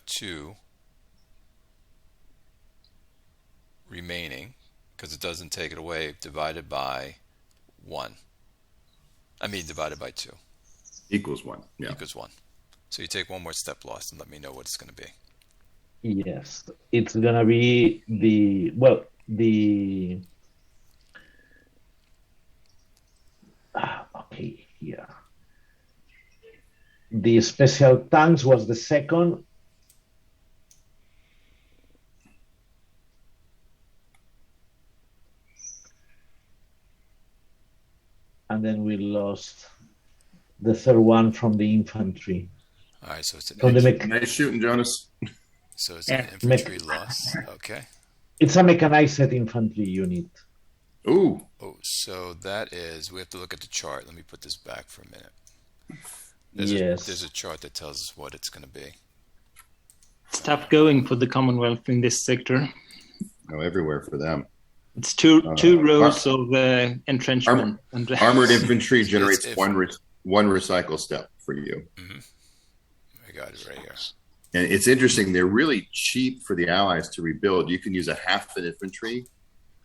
2 remaining because it doesn't take it away, divided by 1. I mean divided by 2. Equals 1. Yeah. Equals 1. So you take 1 more step loss and let me know what it's going to be. Yes, it's gonna be okay, here. The special tanks was the second. and then we lost the third one from the infantry. All right, so it's From the mech. Nice shooting, Jonas. so it's an infantry loss. Okay. It's a mechanized infantry unit. Ooh. Oh, so that is, we have to look at the chart. Let me put this back for a minute. There's a chart that tells us what it's going to be. It's tough going for the Commonwealth in this sector. Oh, everywhere for them. It's two rows of entrenchment. Armored infantry generates one recycle step for you. Mm-hmm. I got it right here. And it's interesting. They're really cheap for the Allies to rebuild. You can use a half an infantry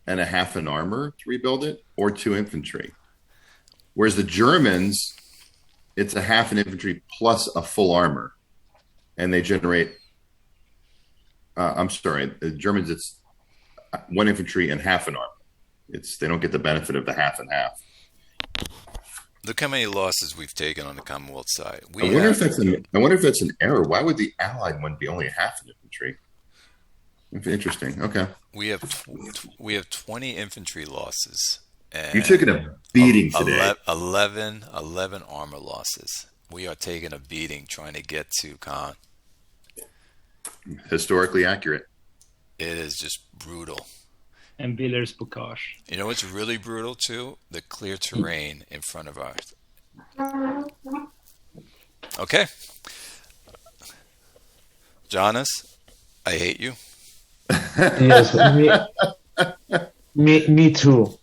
and a half an armor to rebuild it, or 2 infantry. Whereas the Germans, it's a half an infantry plus a full armor. And they generate, the Germans, it's 1 infantry and half an armor. They don't get the benefit of the half and half. Look how many losses we've taken on the Commonwealth side. I wonder if that's an error. Why would the Allied one be only a half an infantry? Interesting. Okay. We have 20 infantry losses. And you took a beating today. 11 armor losses. We are taking a beating trying to get to Khan. Historically accurate. It is just brutal. And Villers Bocage. You know what's really brutal too? The clear terrain in front of us. Okay. Jonas, I hate you. Yes, me too.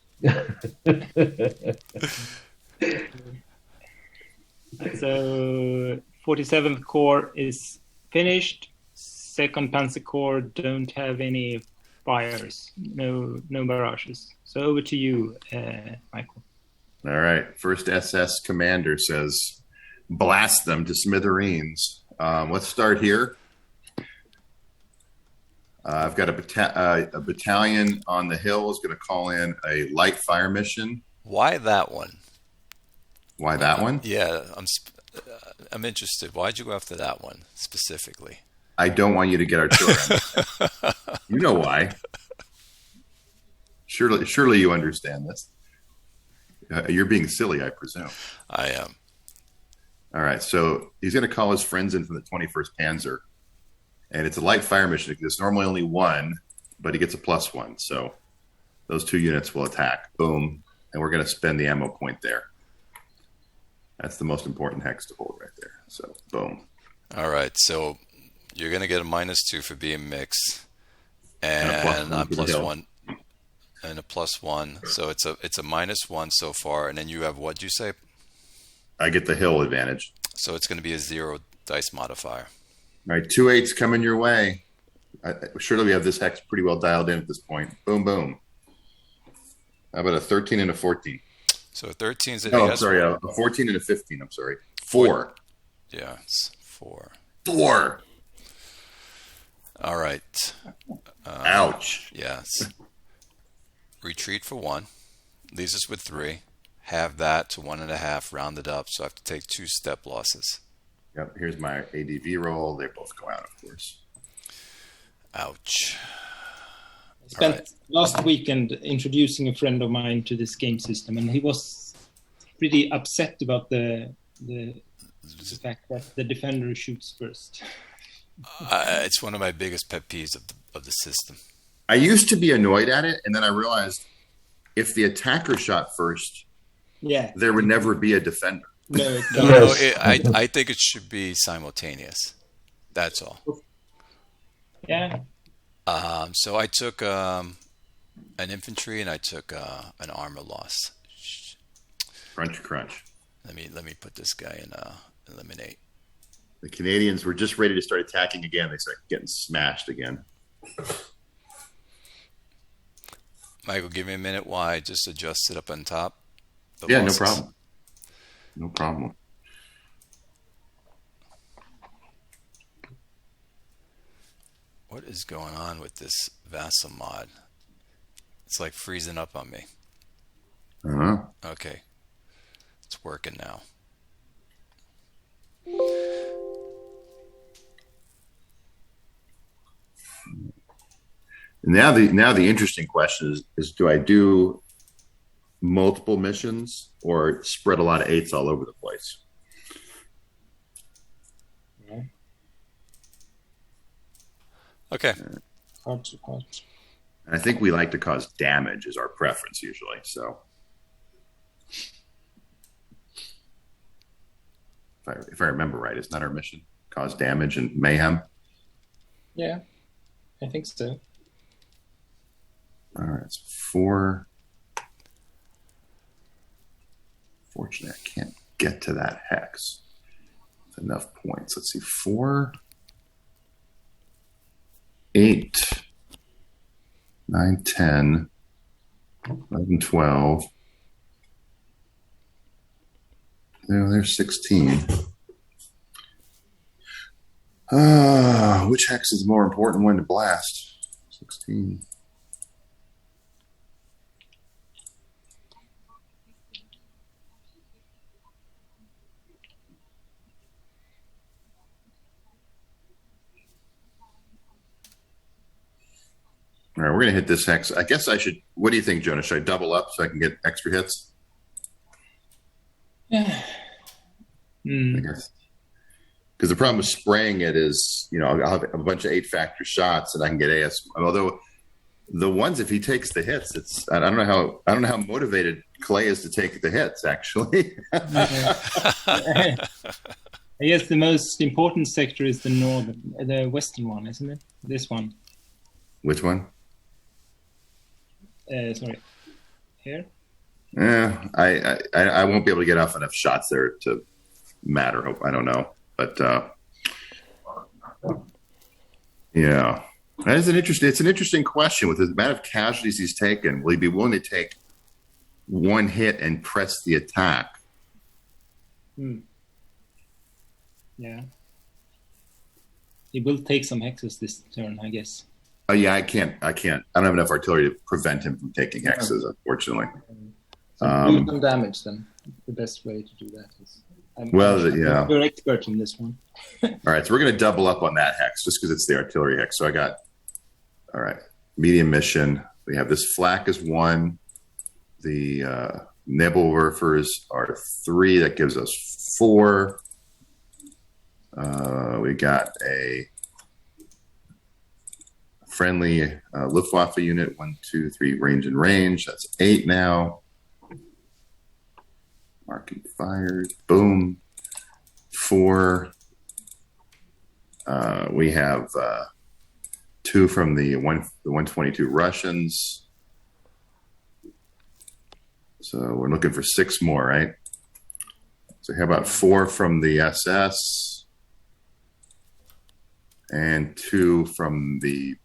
So 47th Corps is finished. 2nd Panzer Corps don't have any fires, no barrages. So over to you, Michael. All right. First SS commander says, blast them to smithereens. Let's start here. I've got a battalion on the hill is going to call in a light fire mission. Why that one? Why that one? Yeah, I'm interested. Why'd you go after that one specifically? I don't want you to get artillery. You know why. Surely you understand this. You're being silly, I presume. I am. All right, so he's going to call his friends in from the 21st Panzer. And it's a light fire mission. There's normally only 1, but he gets a +1. So those 2 units will attack. Boom. And we're going to spend the ammo point there. That's the most important hex to hold right there. So, boom. All right. So you're going to get a -2 for being mixed. And a +1. And a +1. So it's a -1 so far. And then you have, what'd you say? I get the hill advantage. So it's going to be a 0 dice modifier. All right, 2 8s coming your way. Surely we have this hex pretty well dialed in at this point. Boom, boom. How about a 13 and a 14? So 13's a 14 and a 15. I'm sorry. 4. Yeah, it's 4. 4. All right. Ouch. Yes. Retreat for 1. Leaves us with 3. Have that to 1.5 rounded up. So I have to take 2 step losses. Yep, here's my ADV roll. They both go out, of course. Ouch. I spent last weekend introducing a friend of mine to this game system, and he was pretty upset about the fact that the defender shoots first. It's one of my biggest pet peeves of the system. I used to be annoyed at it, and then I realized if the attacker shot first, there would never be a defender. No, I think it should be simultaneous. That's all. Yeah. So I took an infantry and I took an armor loss. Crunch. Let me put this guy in eliminate. The Canadians were just ready to start attacking again. They start getting smashed again. Michael, give me a minute while I just adjust it up on top. Yeah, losses. No problem. No problem. What is going on with this Vassal mod? It's like freezing up on me. Okay. It's working now. Now the interesting question is do I do multiple missions or spread a lot of 8s all over the place. Yeah. Okay. Hard to hard. I think we like to cause damage is our preference usually. So if I remember right, isn't that our mission? Cause damage and mayhem? Yeah, I think so. All right, it's 4. Fortunately, I can't get to that hex. That's enough points. Let's see, 4, 8, 9, 10, 11, 12. There's 16. Which hex is the more important one to blast? 16. All right, we're going to hit this hex. I guess I should. What do you think, Jonah? Should I double up so I can get extra hits? Yeah. I guess. Because the problem with spraying it is, I'll have a bunch of 8-factor shots and I can get AS. Although the ones, if he takes the hits, it's I don't know how motivated Clay is to take the hits. Actually, I guess the most important sector is the western one, isn't it? This one. Which one? Sorry, here. Yeah, I won't be able to get off enough shots there to matter. I don't know, but yeah, that is it's an interesting question with the amount of casualties he's taken. Will he be willing to take one hit and press the attack? Yeah, he will take some hexes this turn, I guess. Oh yeah, I can't. I don't have enough artillery to prevent him from taking hexes, unfortunately. So do some damage then. The best way to do that is. Yeah. You're expert in this one. All right, so we're going to double up on that hex just because it's the artillery hex. So I got, all right, medium mission. We have this flak is 1. The Nebelwerfers are 3. That gives us 4. We got a friendly Luftwaffe unit, 1, 2, 3, range. That's 8 now. Marking fired. Boom. 4. We have 2 from the 122 Russians. So we're looking for 6 more, right? So how about 4 from the SS and 2 from the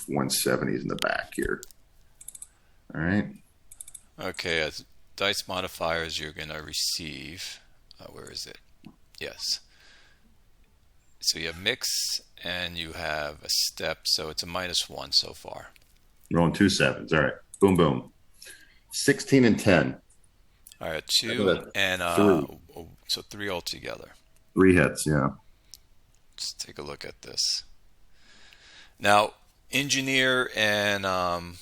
170s in the back here. All right. Okay, as dice modifiers you're going to receive. Where is it? Yes. So you have mix and you have a step, so it's a -1 so far. Rolling 2 7s. All right. Boom, boom. 16 and 10. All right, 2 and 3. So 3 altogether. 3 hits, yeah. Let's take a look at this. Now, engineer and I'm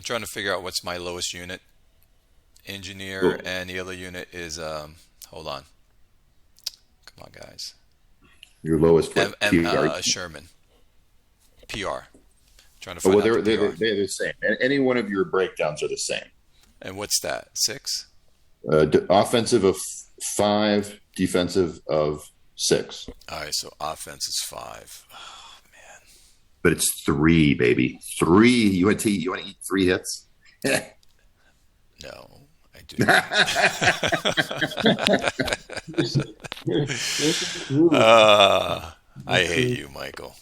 trying to figure out what's my lowest unit. Engineer and the other unit is hold on. Come on, guys. Your lowest Sherman. PR. Trying to find out they're the same. Any one of your breakdowns are the same. And what's that? 6? Offensive of 5, defensive of 6. All right, so offense is 5. Oh man. But it's 3, baby. 3. You want to eat 3 hits? No, I do. I hate you, Michael.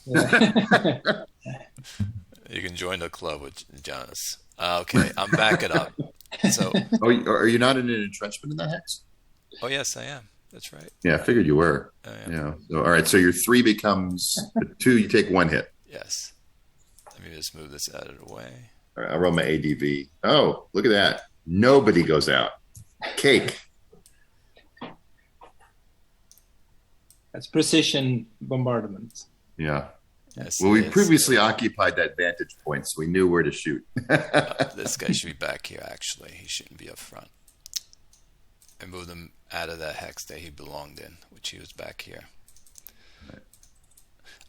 You can join the club with Jonas. Okay, I'm backing up. So, are you not in an entrenchment in that hex? Oh yes, I am. That's right. Yeah, I figured you were. Yeah. So, all right. So your 3 becomes 2. You take 1 hit. Yes. Let me just move this out of the way. All right, I'll roll my ADV. Oh, look at that. Nobody goes out. Cake. That's precision bombardment. Yeah. Yes, Well, we it is. previously occupied that vantage point, so we knew where to shoot. This guy should be back here, actually. He shouldn't be up front. I moved him out of that hex that he belonged in, which he was back here.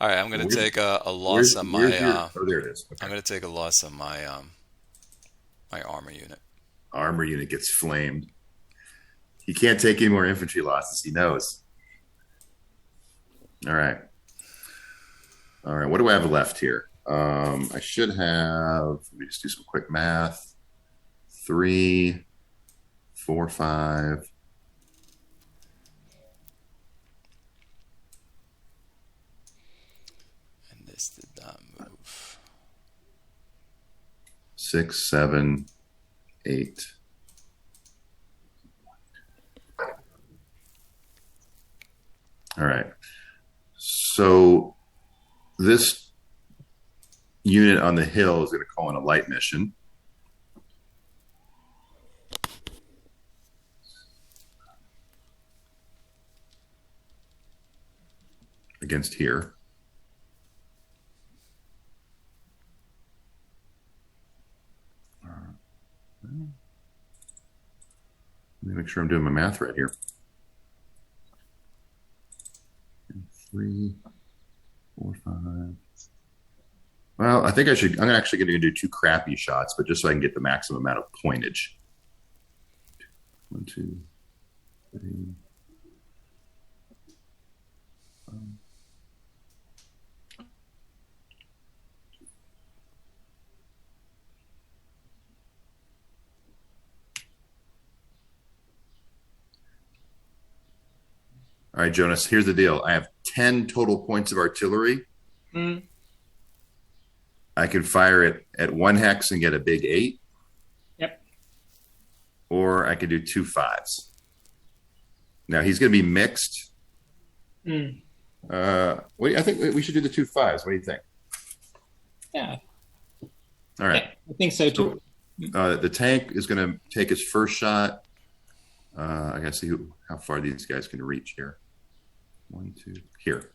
All right, I'm going to take a loss on my... oh, there it is. Okay. I'm going to take a loss on my my armor unit. Armor unit gets flamed. He can't take any more infantry losses. He knows. All right. What do I have left here? I should have, let me just do some quick math. 3, 4, 5. And this did not move. 6, 7, 8. All right. So this unit on the hill is going to call in a light mission. Against here. Let me make sure I'm doing my math right here. 3, 4, 5. Well, I think I'm actually going to do 2 crappy shots, but just so I can get the maximum amount of pointage. 1, 2, 3. All right, Jonas, here's the deal. I have 10 total points of artillery. I can fire it at 1 hex and get a big 8. Yep. Or I could do 2 5s. Now, he's going to be mixed. I think we should do the 2 5s. What do you think? Yeah. All right. Yeah, I think so too. The tank is going to take his first shot. I got to see how far these guys can reach here. 1, 2, here.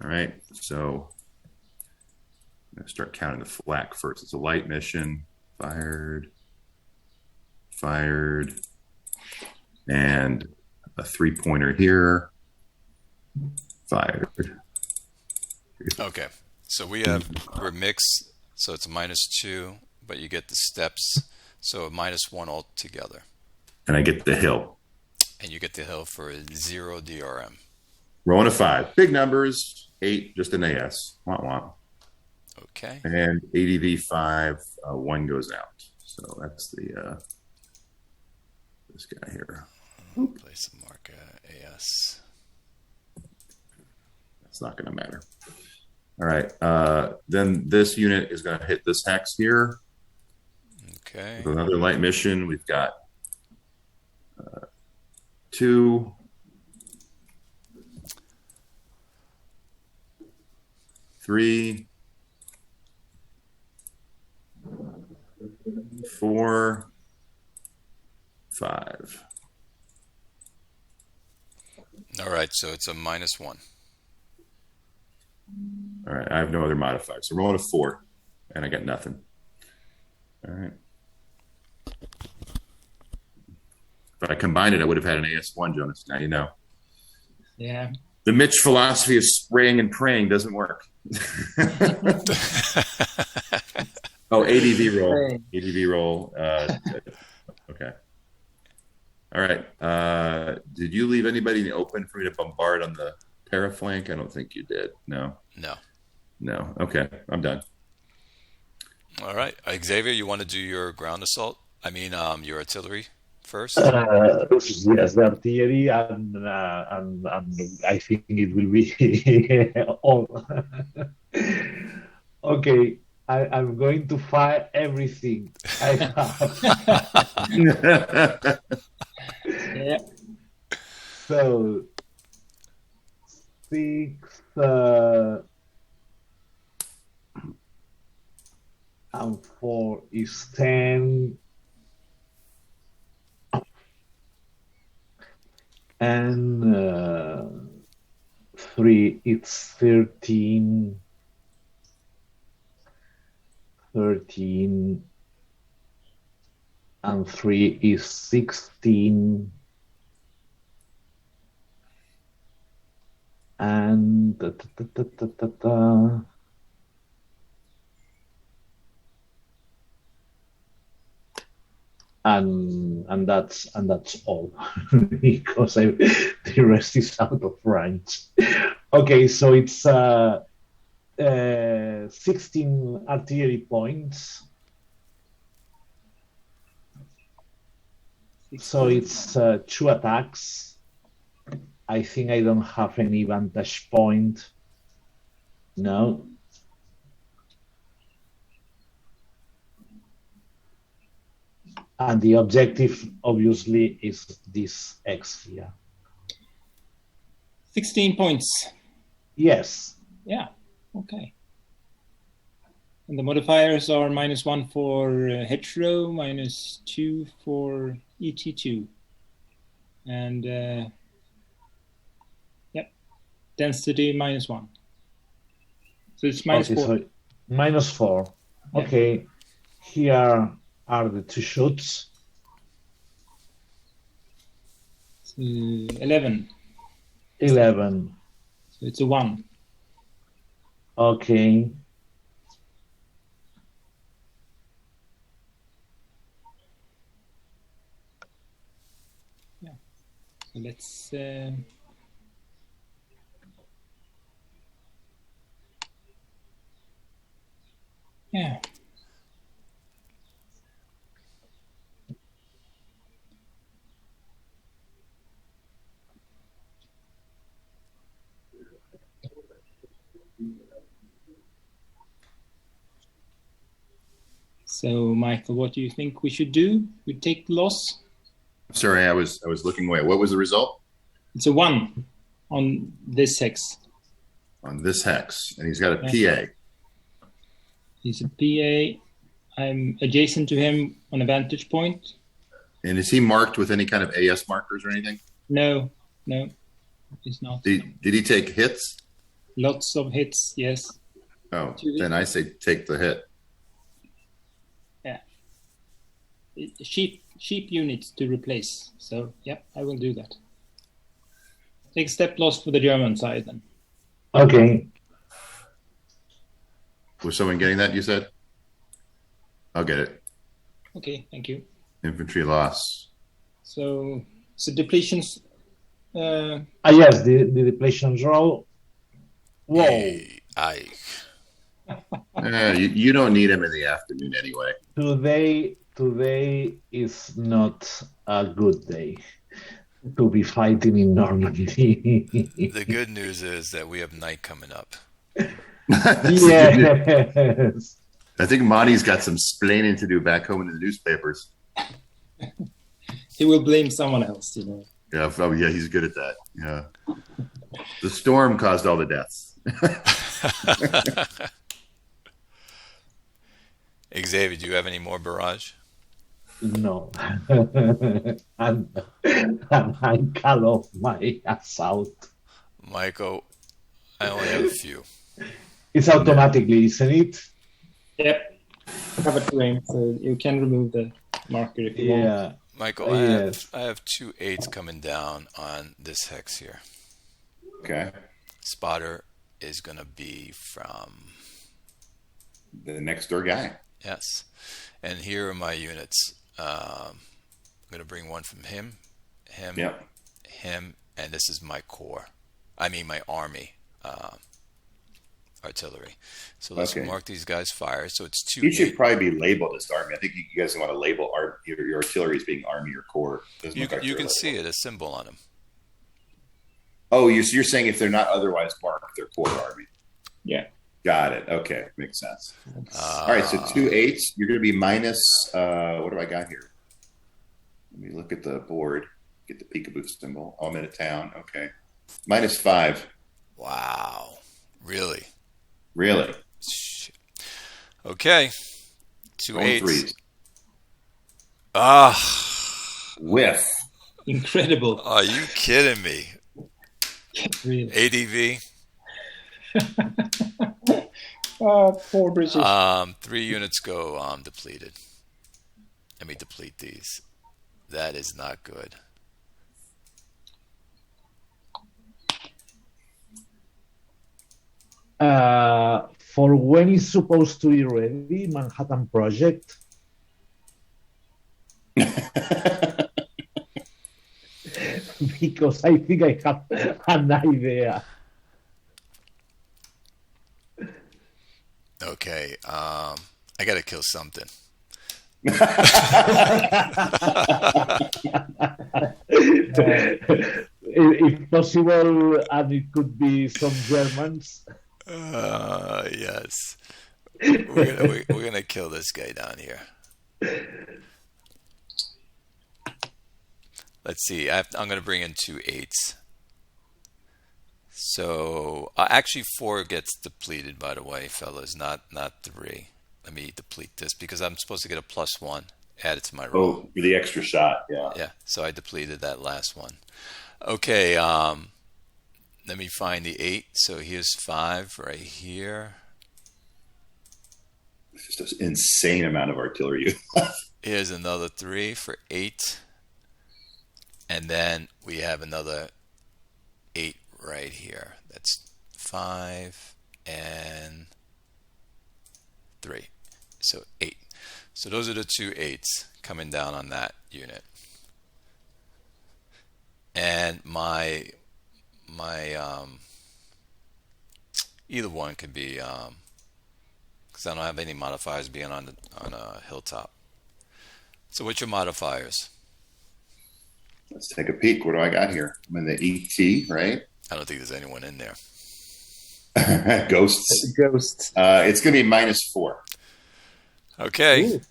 All right. So I'm going to start counting the flak first. It's a light mission. Fired. And a 3-pointer here. Fired. Okay. So we're mixed, so it's a -2, but you get the steps, so a -1 altogether. And I get the hill. And you get the hill for 0 DRM. Rolling a 5. Big numbers. 8, just an AS. Womp womp. Okay. And ADV 5, 1 goes out. So that's the this guy here. Place a mark AS. That's not going to matter. All right. Then this unit is going to hit this hex here. Okay. With another light mission. We've got 2, 3, 4, 5. All right, so it's a -1. All right, I have no other modifiers. So rolling a 4, and I got nothing. All right. If I combined it, I would have had an AS1, Jonas. Now you know. Yeah. The Mitch philosophy of spraying and praying doesn't work. Oh, ADV roll. ADV roll. Okay. All right. Did you leave anybody in the open for me to bombard on the paraflank? I don't think you did. No. No. Okay. I'm done. All right. Xavier, you want to do your ground assault? I mean, your artillery first? Yes, the artillery, and I think it will be all. Okay, I'm going to fire everything I have. Yeah. So 6 and 4 is 10. And 3, it's 13. 13. And 3 is 16. And and that's all because the rest is out of range. Okay, so it's 16 artillery points. So it's 2 attacks. I think I don't have any vantage point. No. And the objective, obviously, is this X here. 16 points. Yes. Yeah. Okay. And the modifiers are -1 for hetero, -2 for ET2. And density -1. So it's -4. Okay, so -4. Yeah. Okay. Here are the 2 shoots. 11. 11. So it's a 1. Okay. Yeah. So let's yeah. So, Michael, what do you think we should do? We take the loss? Sorry, I was looking away. What was the result? It's a 1 on this hex. On this hex, and he's got a Yeah. PA. He's a PA. I'm adjacent to him on a vantage point. And is he marked with any kind of AS markers or anything? No, he's not. Did he take hits? Lots of hits, yes. Oh, then I say take the hit. Yeah. Sheep units to replace. So, yeah, I will do that. Take step loss for the German side then. Okay. Was someone getting that, you said? I'll get it. Okay, thank you. Infantry loss. So depletions. Yes, the depletions roll. Whoa. Hey, aye. You don't need him in the afternoon anyway. Today is not a good day to be fighting in Normandy. The good news is that we have night coming up. Yes. I think Monty's got some splaining to do back home in the newspapers. He will blame someone else, you know. Yeah, oh, yeah, he's good at that. Yeah. The storm caused all the deaths. Xavier, do you have any more barrage? No. and I cut off my assault. Michael, I only have a few. It's automatically, isn't it? Yep. Cover terrain, so you can remove the marker if you want. Michael, I have 2 8s coming down on this hex here. Okay. Spotter is going to be from the next door guy. Yes. And here are my units. I'm going to bring one from him, him, and this is my corps. I mean my army artillery. So let's mark these guys' fire. So it's 2. He should probably be labeled as army. I think you guys want to label your artillery as being army or corps. You can see it, a symbol on them. Oh, you're saying if they're not otherwise marked, they're corps army. Yeah. Got it. Okay. Makes sense. All right. So 2 8s. You're going to be minus, what do I got here? Let me look at the board. Get the peekaboo symbol. Oh, I'm in a town. Okay. -5. Wow. Really? Really? Shit. Okay. 2 8s. Whiff. Incredible. Are you kidding me? Really? ADV. Poor British. 3 units go depleted. Let me deplete these. That is not good. For when it's supposed to be ready, Manhattan Project. Because I think I have an idea. Okay, I gotta kill something. If possible, and it could be some Germans. Yes. We're gonna kill this guy down here. Let's see. I'm gonna bring in 2 8s. So actually 4 gets depleted, by the way, fellas, not 3. Let me deplete this because I'm supposed to get a +1 added to my roll. Oh, for the extra shot, yeah. Yeah, so I depleted that last one. Okay, let me find the 8. So here's 5 right here. It's just an insane amount of artillery. Here's another 3 for 8. And then we have another 8 right here. That's 5 and 3. So 8. So those are the 2 8s coming down on that unit. And my either one can be because I don't have any modifiers being on a hilltop. So what's your modifiers? Let's take a peek. What do I got here? I'm in the ET, right? I don't think there's anyone in there. Ghosts. Ghosts. It's going to be -4. Okay. Ooh.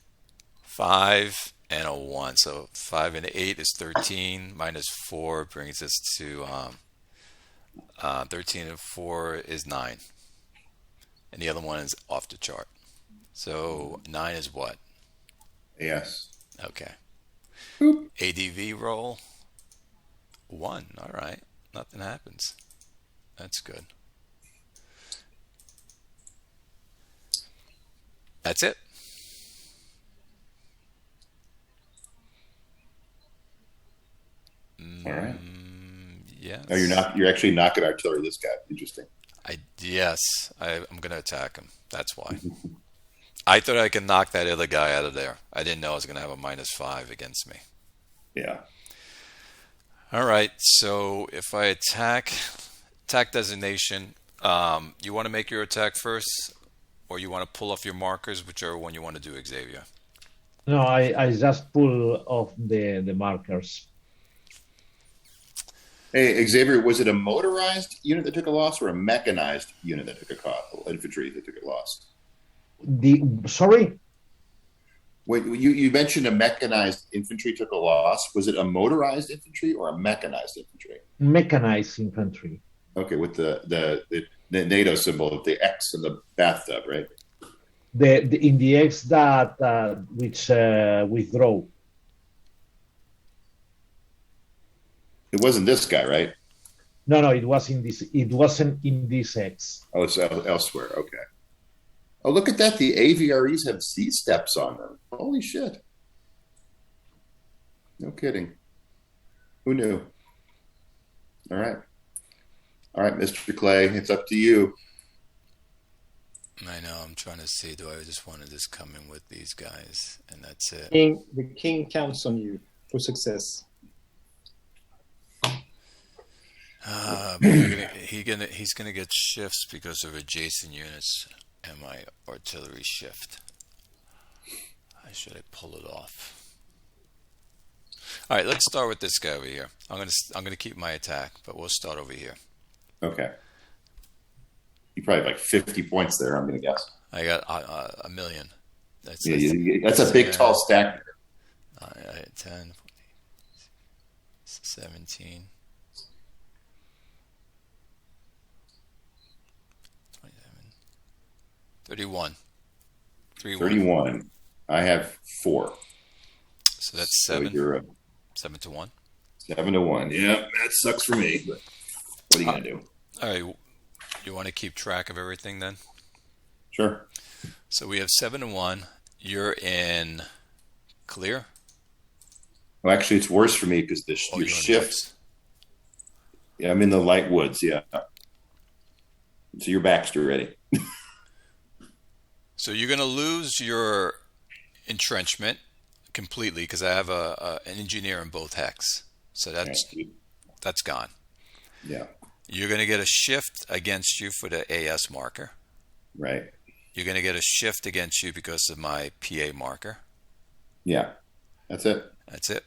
5 and a 1. So 5 and 8 is 13. -4 brings us to 13 and 4 is 9. And the other one is off the chart. So 9 is what? Yes. Okay. Boop. ADV roll 1. All right. Nothing happens. That's good. That's it. All right. Yes. Oh, you're actually knocking artillery this guy. Interesting. I'm going to attack him. That's why. I thought I could knock that other guy out of there. I didn't know I was going to have a -5 against me. Yeah. All right. So if I attack designation, you want to make your attack first, or you want to pull off your markers, whichever one you want to do, Xavier. No, I just pull off the markers. Hey, Xavier, was it a motorized unit that took a loss or a mechanized unit that took infantry that took a loss? Sorry? Wait, you mentioned a mechanized infantry took a loss. Was it a motorized infantry or a mechanized infantry? Mechanized infantry. Okay, with the NATO symbol of the X in the bathtub, right? In the X that which withdraw. It wasn't this guy, right? No, it was in this. It wasn't in this X. Oh, it's elsewhere. Okay. Oh, look at that. The AVREs have C-steps on them. Holy shit. No kidding. Who knew? All right. All right, Mr. Clay, it's up to you. I know. I'm trying to see. Do I just want to just come in with these guys, and that's it? The king counts on you for success. He's gonna get shifts because of adjacent units and my artillery shift. Should I pull it off? All right, let's start with this guy over here. I'm gonna keep my attack, but we'll start over here. Okay. You probably have like 50 points there, I'm gonna guess. I got a million. That's a big tall stack. 10, 17. 31. 31. I have 4. So that's 7. You're 7 to 1. 7 to 1. Yeah, that sucks for me. But what are you gonna do? All right. You want to keep track of everything then? Sure. So we have 7 and 1. You're in clear? Well, actually, it's worse for me because your you're in shift. woods. Yeah, I'm in the light woods. Yeah. So your back's ready. So you're going to lose your entrenchment completely because I have an engineer in both hex. So that's gone. Yeah. You're going to get a shift against you for the AS marker. Right. You're going to get a shift against you because of my PA marker. Yeah. That's it. That's it.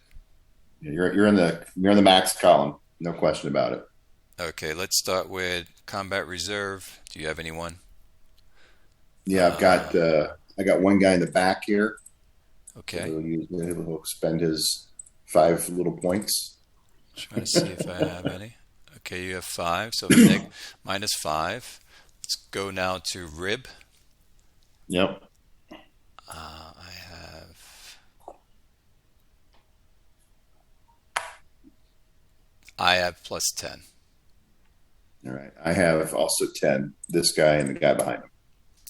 Yeah, you're in the max column. No question about it. Okay, let's start with combat reserve. Do you have anyone? Yeah, I got one guy in the back here. Okay. He'll spend his 5 little points. Trying to see if I have any. Okay, you have 5, so minus 5. Let's go now to rib. Yep. I have plus 10. All right. I have also 10. This guy and the guy behind him.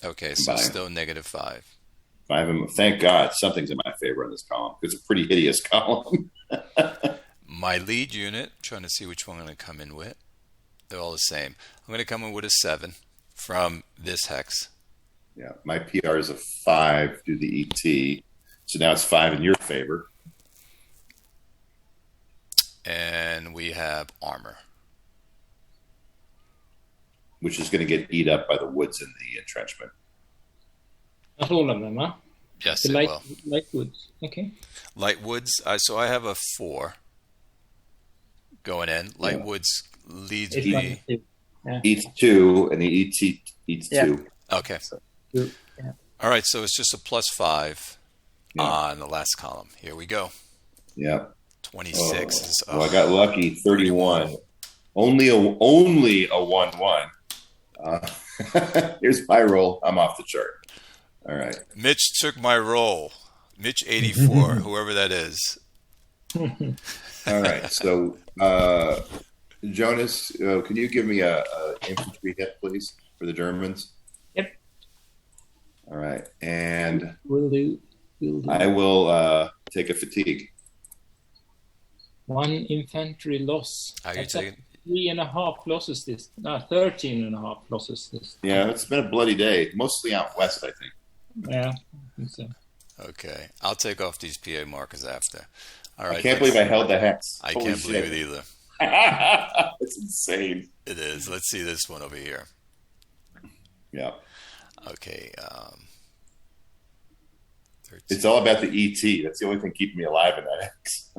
Okay, so still negative 5. 5 of them. Thank God something's in my favor on this column. It's a pretty hideous column. My lead unit, trying to see which one I'm going to come in with. They're all the same. I'm going to come in with a 7 from this hex. Yeah, my PR is a 5 due to the ET. So now it's 5 in your favor. And we have armor, which is going to get eat up by the woods in the entrenchment. Not all of them, huh? Yes, The it will. light woods. Okay. Light woods. So I have a 4 going in. Light woods leads It's me. Yeah. Eats 2, and the ET eats 2. Okay. Yeah. All right, so it's just a plus 5 Yeah. on the last column. Here we go. Yeah. 26 is well, I got lucky. 31. Only a 1-1. Here's my roll. I'm off the chart. All right. Mitch took my roll. Mitch 84, whoever that is. All right. So, Jonas, can you give me a infantry hit, please, for the Germans? Yep. All right. And Will do. I will take a fatigue. 1 infantry loss. Are you taking? 3.5 losses this. No, 13.5 losses this. Yeah, it's been a bloody day, mostly out west, I think. Yeah, I think so. Okay, I'll take off these PA markers after. All right. I can't believe I held the hex. I Holy can't believe shit. it either. It's insane. It is. Let's see this one over here. Yeah. Okay. 13. It's all about the ET. That's the only thing keeping me alive in that hex.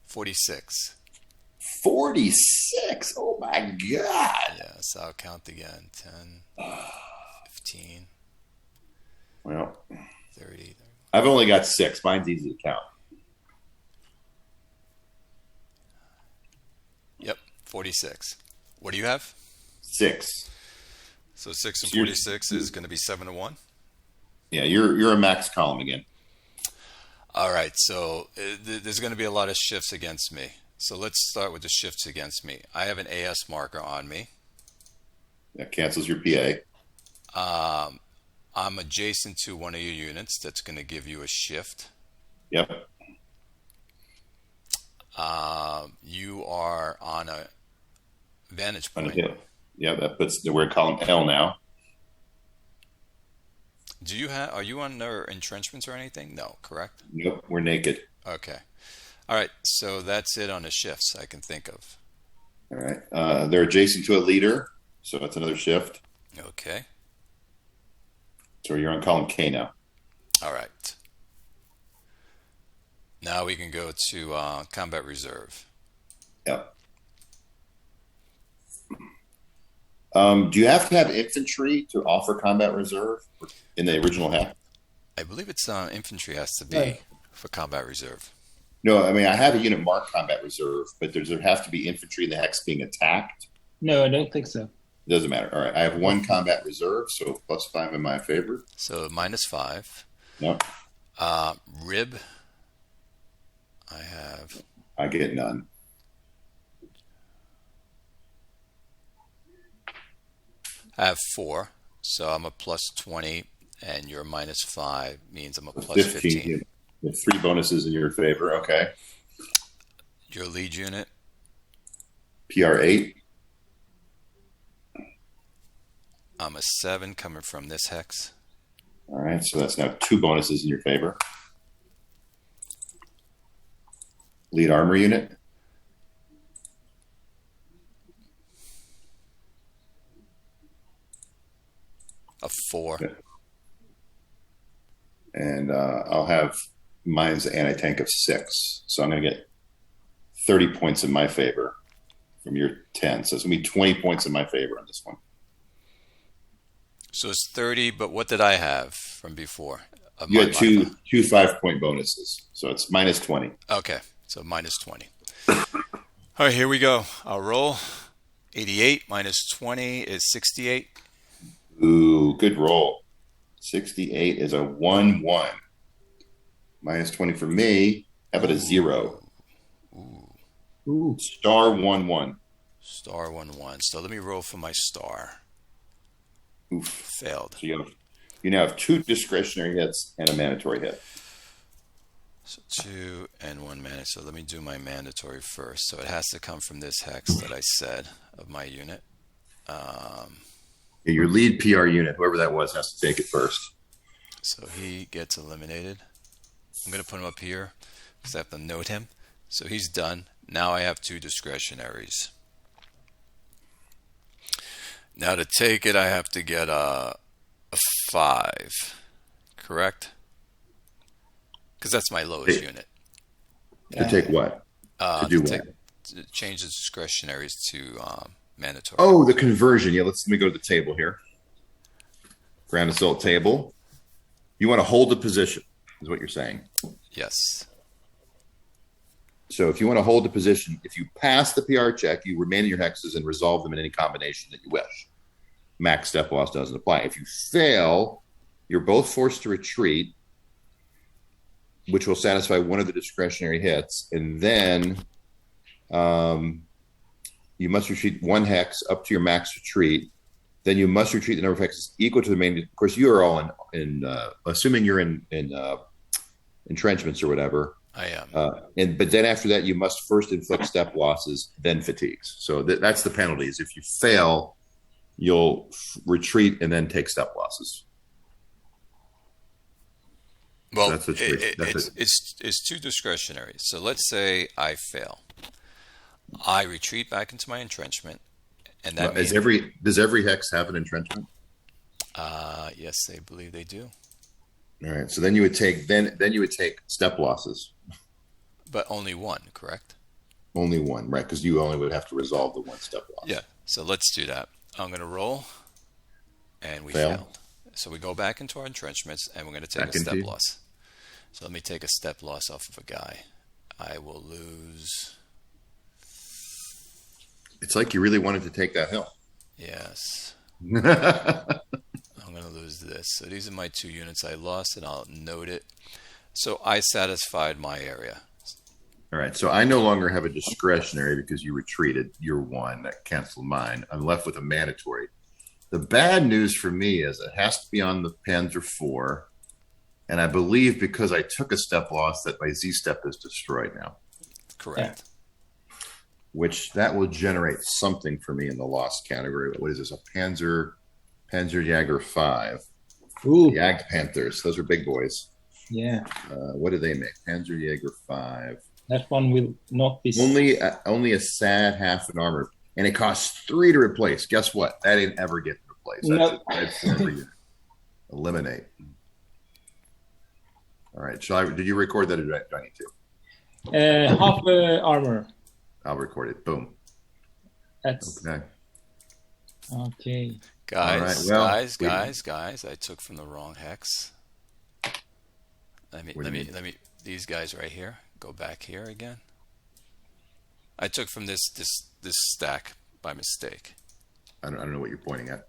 46. 46. Oh my God. Yes, I'll count again. 10, 15, Well, 30. I've only got 6. Mine's easy to count. Yep, 46. What do you have? 6. So 6 and So you're- 46 is going to be 7 and 1. Yeah, you're a max column again. All right, so there's going to be a lot of shifts against me. So let's start with the shifts against me. I have an AS marker on me. That cancels your PA. I'm adjacent to one of your units. That's going to give you a shift. Yep. You are on a vantage On the point. hill. Yeah, that puts we're in column L now. Are you on their entrenchments or anything? No, correct? Nope, we're naked. Okay. All right, so that's it on the shifts I can think of. All right. They're adjacent to a leader, so that's another shift. Okay. So you're on column K now. All right. Now we can go to combat reserve. Yep. Do you have to have infantry to offer combat reserve in the original hack? I believe it's infantry has to be Right. for combat reserve. No, I mean I have a unit marked combat reserve, but there have to be infantry in the hex being attacked. No, I don't think so. doesn't matter. All right. I have 1 combat reserve, so +5 in my favor. So -5. No. Rib. I get none. I have 4, so I'm a +20, and your -5 means I'm a +15. 15. You have 3 bonuses in your favor. Okay. Your lead unit. PR8. I'm a 7 coming from this hex. All right, so that's now 2 bonuses in your favor. Lead armor unit. A 4. Okay. And I'll have mine's anti-tank of 6. So I'm going to get 30 points in my favor from your 10. So it's going to be 20 points in my favor on this one. So it's 30, but what did I have from before? You had two 5-point bonuses. So it's -20. Okay, so -20. All right, here we go. I'll roll. 88 -20 is 68. Ooh, good roll. 68 is a 1-1. -20 for me. How about a 0? Ooh. Star 1-1. Star 1-1. So let me roll for my star. Oof. Failed. So you now have 2 discretionary hits and a mandatory hit. So 2 and 1 mandatory. So let me do my mandatory first. So it has to come from this hex that I said of my unit. Your lead PR unit, whoever that was, has to take it first. So he gets eliminated. I'm going to put him up here because I have to note him. So he's done. Now I have 2 discretionaries. Now to take it, I have to get a 5. Correct? Because that's my lowest unit. To take what? To do what? To change the discretionaries to mandatory. Oh, the conversion. Yeah, let me go to the table here. Ground assault table. You want to hold the position, is what you're saying. Yes. So if you want to hold the position, if you pass the PR check, you remain in your hexes and resolve them in any combination that you wish. Max step loss doesn't apply. If you fail, you're both forced to retreat, which will satisfy one of the discretionary hits, and then you must retreat 1 hex up to your max retreat. Then you must retreat the number of hexes equal to the main. Of course, you are all in assuming you're in entrenchments or whatever. I am. But then after that, you must first inflict step losses, then fatigues. So that's the penalties. If you fail, you'll retreat and then take step losses. Well, so it's 2 discretionary. So let's say I fail. I retreat back into my entrenchment, and that means does every hex have an entrenchment? Yes, I believe they do. All right. So then you would take step losses. But only 1, correct? Only 1, right? Because you only would have to resolve the 1 step loss. Yeah. So let's do that. I'm going to roll, and we failed. So we go back into our entrenchments, and we're going to take a step loss. So let me take a step loss off of a guy. I will lose. It's like you really wanted to take that hill. Yes. I'm going to lose this. So these are my 2 units I lost, and I'll note it. So I satisfied my area. All right. So I no longer have a discretionary because you retreated. You're 1. That canceled mine. I'm left with a mandatory. The bad news for me is it has to be on the Panzer IV. And I believe because I took a step loss that my Z step is destroyed now. Correct. Yeah. Which that will generate something for me in the loss category. What is this? A Panzerjäger 5. Ooh. Jagd Panthers. Those are big boys. Yeah. What do they make? Panzerjäger 5. That one will not be... Only a sad half an armor. And it costs 3 to replace. Guess what? That ain't ever getting replaced. Nope. That's eliminate. All right. Did you record that or do I need to? Half armor. I'll record it. Boom. That's... Okay. Guys, right, well, guys, I took from the wrong hex. Let me these guys right here. Go back here again. I took from this stack by mistake. I don't know what you're pointing at.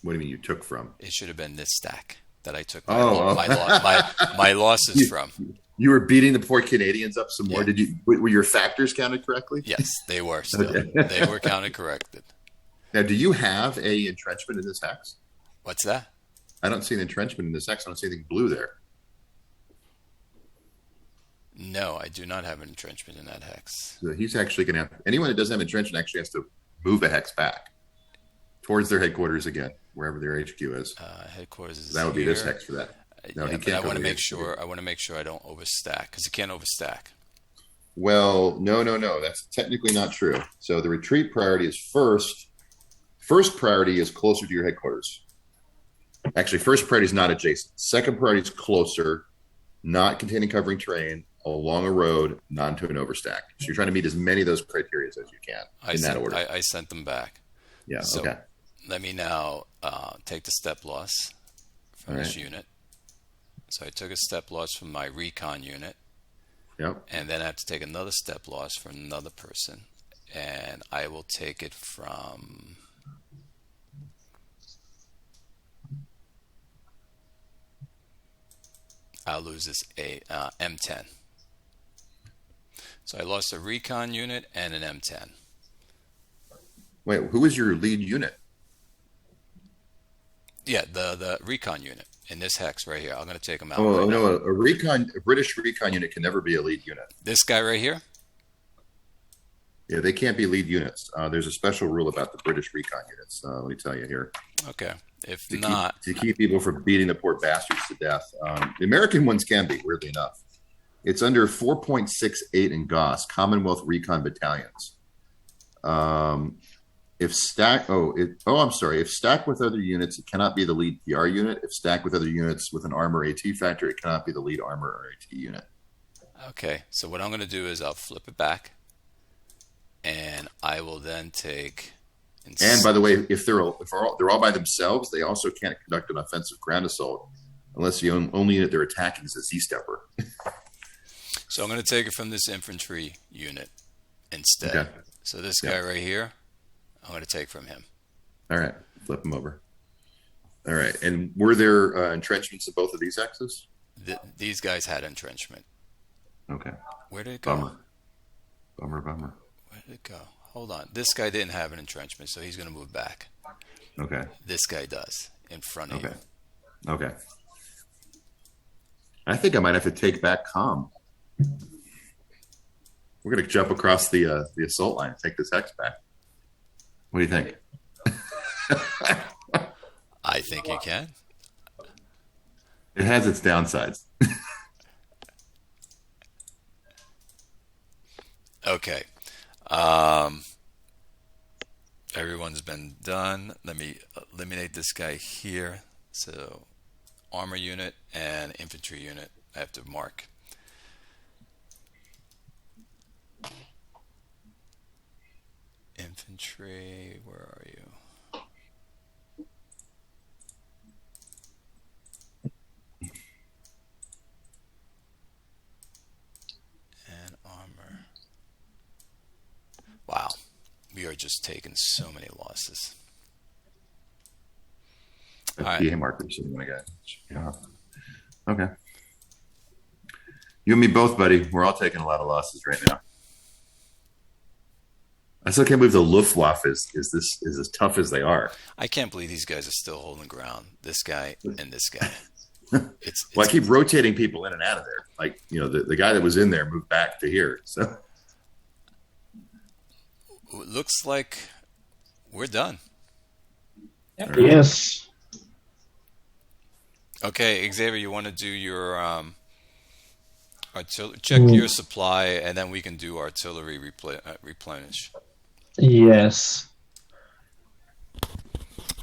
What do you mean you took from? It should have been this stack that I took Oh, my losses from. You were beating the poor Canadians up some more. Yeah. Were your factors counted correctly? Yes, they were still. Okay. They were counted corrected. Now, do you have a entrenchment in this hex? What's that? I don't see an entrenchment in this hex. I don't see anything blue there. No, I do not have an entrenchment in that hex. So he's actually going to have, anyone that doesn't have entrenchment actually has to move a hex back towards their headquarters again, wherever their HQ is. Headquarters is That would be here. this hex for that. No, Yeah, he but can't I go want to to the make HQ. sure. I want to make sure I don't overstack because it can't overstack. Well, no. That's technically not true. So the retreat priority is first. First priority is closer to your headquarters. Actually, first priority is not adjacent. Second priority is closer, not containing covering terrain, along a road, not to an overstack. So you're trying to meet as many of those criteria as you can in that order. I sent them back. Yeah, So okay. let me now take the step loss from this All right. unit. So I took a step loss from my recon unit, Yep. and then I have to take another step loss from another person, and I will take it from. I'll lose this M10. So I lost a recon unit and an M10. Wait, who is your lead unit? Yeah, the recon unit in this hex right here. I'm going to take them out. Oh, right now. no, a British recon unit can never be a lead unit. This guy right here? Yeah, they can't be lead units. There's a special rule about the British recon units. Let me tell you here. Okay. If To not, keep people from beating the poor bastards to death. The American ones can be, weirdly enough. It's under 4.68 in GOS, Commonwealth Recon Battalions. If stacked with other units, it cannot be the lead PR unit. If stacked with other units with an armor AT factor, it cannot be the lead armor or AT unit. okay. So what I'm going to do is I'll flip it back, and I will then take. And by the way, if they're all by themselves, they also can't conduct an offensive ground assault unless the only unit they're attacking is a Z-stepper. So I'm going to take it from this infantry unit instead. Okay. So this guy right here, I'm going to take from him. All right, flip them over. All right, and were there entrenchments in both of these hexes? These guys had entrenchment. Okay. Where did it go? Bummer. Where did it go? Hold on. This guy didn't have an entrenchment, so he's going to move back. Okay. This guy does in front of you. Okay. I think I might have to take back comm. We're going to jump across the assault line and take this hex back. What do you think? I think you can. It has its downsides. Okay. Everyone's been done. Let me eliminate this guy here. So armor unit and infantry unit I have to mark. Infantry, where are you? And armor. Wow, we are just taking so many losses. All right. PA markers. So I got. Yeah. Okay. You and me both, buddy. We're all taking a lot of losses right now. I still can't believe the Luftwaffe is as tough as they are. I can't believe these guys are still holding ground. This guy and this guy. It's Well, I keep rotating people in and out of there. Like, the guy that was in there moved back to here. So it looks like we're done. Yep. Yes. Okay, Xavier, you want to do your check your supply, and then we can do artillery replenish. Yes.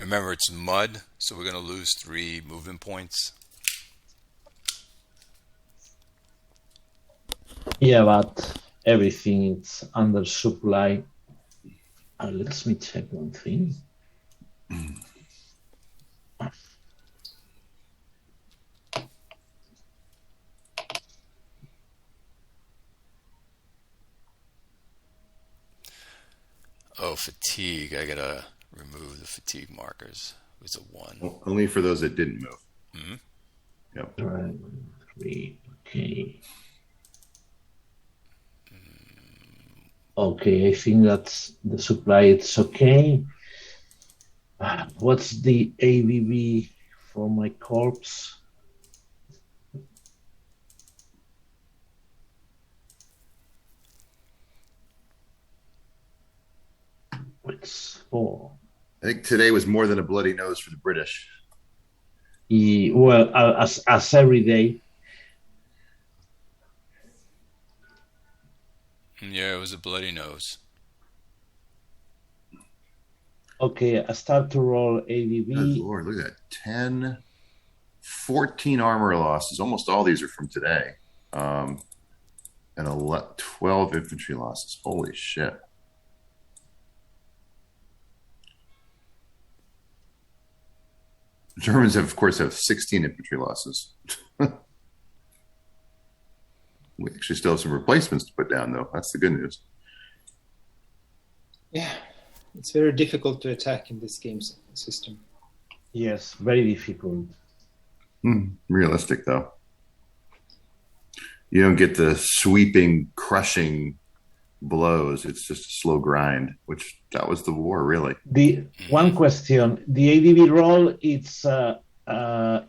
Remember, it's mud, so we're going to lose 3 movement points. Yeah, but everything is under supply. Let me check one thing. Oh, fatigue. I gotta remove the fatigue markers. It was a 1. Only for those that didn't move. Mm-hmm. Yep. 3. Okay. Okay, I think that's the supply. It's okay. What's the ABV for my corpse? It's 4. I think today was more than a bloody nose for the British. Well, as every day. Yeah, it was a bloody nose. Okay, I start to roll Good ABV. Lord, look at that. 10, 14 armor losses. Almost all these are from today. And 12 infantry losses. Holy shit. The Germans, of course, have 16 infantry losses. We actually still have some replacements to put down, though. That's the good news. Yeah, it's very difficult to attack in this game system. Yes, very difficult. Realistic, though. You don't get the sweeping, crushing blows. It's just a slow grind, which that was the war, really. The one question: the ADV roll, it's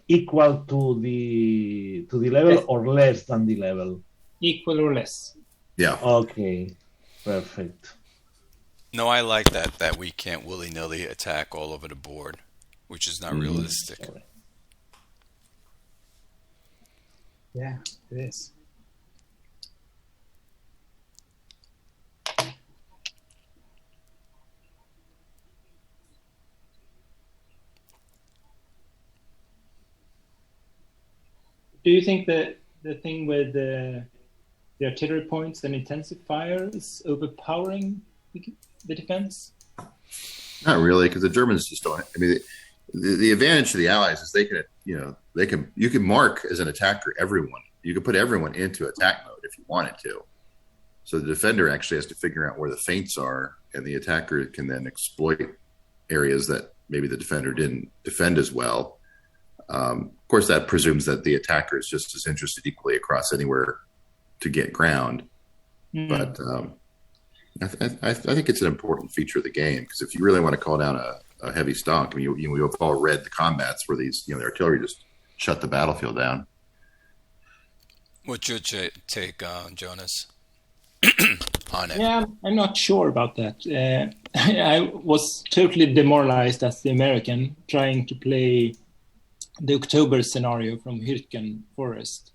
equal to the level or less than the level? Equal or less. Yeah. Okay, perfect. No, I like that we can't willy-nilly attack all over the board, which is not realistic. Yeah, it is. Do you think that the thing with the artillery points and intensive fire is overpowering the defense? Not really, because the Germans just don't. I mean, the advantage to the Allies is they can, you can mark as an attacker everyone. You can put everyone into attack mode if you wanted to. So the defender actually has to figure out where the feints are, and the attacker can then exploit areas that maybe the defender didn't defend as well. Of course, that presumes that the attacker is just as interested equally across anywhere to get ground. But I think it's an important feature of the game, because if you really want to call down a heavy stock, I mean, we've all read the combats where these, the artillery just shut the battlefield down. What's your take, Jonas, on it? Yeah, I'm not sure about that. I was totally demoralized as the American trying to play the October scenario from Hürtgen Forest.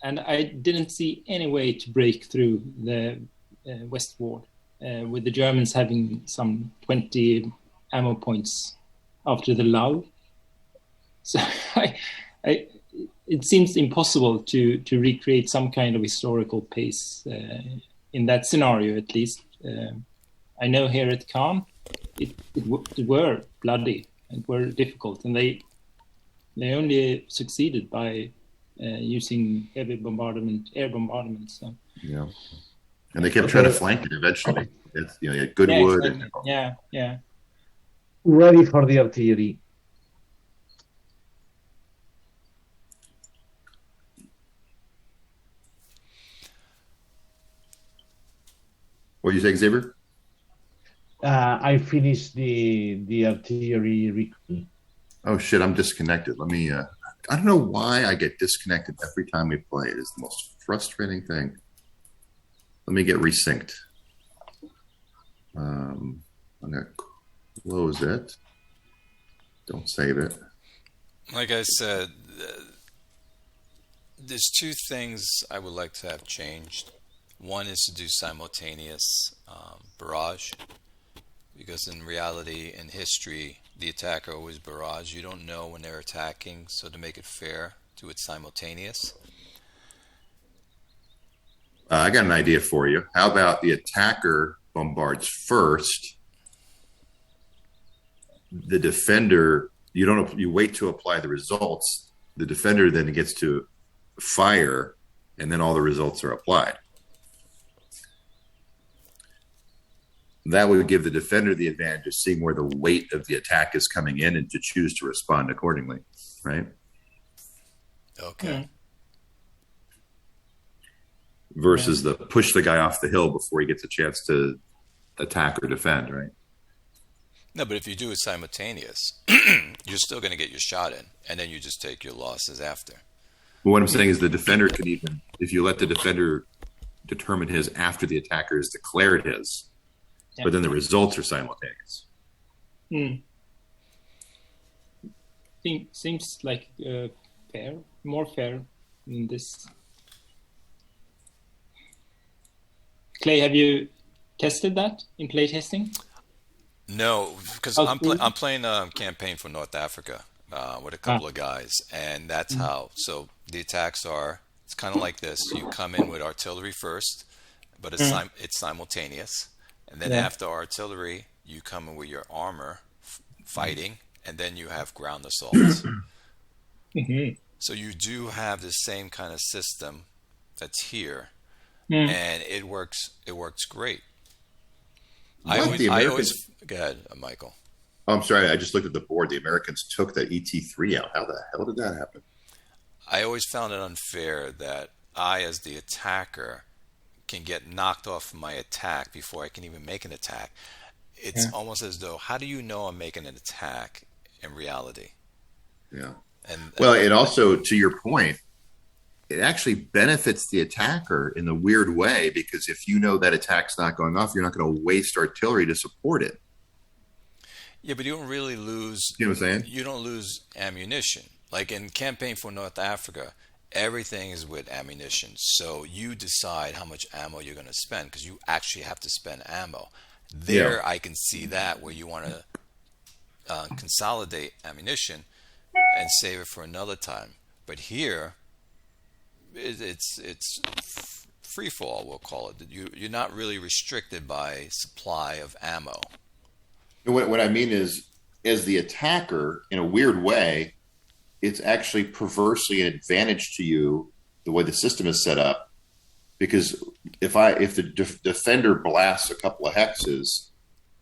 And I didn't see any way to break through the West Wall, with the Germans having some 20 ammo points after the lull. So it seems impossible to recreate some kind of historical pace in that scenario, at least. I know here at Cannes, it were bloody and were difficult, and they only succeeded by using heavy bombardment, air bombardment. So. Yeah, and they kept trying to flank it eventually. It's, you had good wood. Exactly. And, yeah. Ready for the artillery. What do you say, Xavier? I finished the artillery recruit. Oh shit, I'm disconnected. Let me. I don't know why I get disconnected every time we play. It is the most frustrating thing. Let me get resynced. I'm gonna close it. Don't save it. Like I said, there's two things I would like to have changed. One is to do simultaneous barrage, because in reality, in history, the attacker always barrage. You don't know when they're attacking, so to make it fair, do it simultaneous. I got an idea for you. How about the attacker bombards first? The defender, you wait to apply the results. The defender then gets to fire, and then all the results are applied. that would give the defender the advantage of seeing where the weight of the attack is coming in and to choose to respond accordingly, right? Okay. Versus the push the guy off the hill before he gets a chance to attack or defend, right? No, but if you do it simultaneous, you're still going to get your shot in, and then you just take your losses after. Well, what I'm saying is the defender could even, if you let the defender determine his after the attacker has declared his, but then the results are simultaneous. Seems like more fair in this. Clay, have you tested that in playtesting? No, because I'm playing a campaign for North Africa with a couple of guys, and that's how. So the attacks are, it's kind of like this. You come in with artillery first, but it's simultaneous. And then after artillery, you come in with your armor fighting, and then you have ground assaults. So you do have the same kind of system that's here, and it works great. I always go ahead, Michael. Oh, I'm sorry. I just looked at the board. The Americans took the ET3 out. How the hell did that happen? I always found it unfair that I, as the attacker, can get knocked off my attack before I can even make an attack. It's almost as though, how do you know I'm making an attack in reality? Yeah. And also, to your point, it actually benefits the attacker in the weird way, because if you know that attack's not going off, you're not going to waste artillery to support it. Yeah, but you don't really lose. You know what I'm saying? You don't lose ammunition. Like in Campaign for North Africa, everything is with ammunition. So you decide how much ammo you're going to spend, because you actually have to spend ammo. There, I can see that where you want to consolidate ammunition and save it for another time. But here, it's free fall, we'll call it. You're not really restricted by supply of ammo. What I mean is, as the attacker, in a weird way, it's actually perversely an advantage to you the way the system is set up, because if the defender blasts a couple of hexes,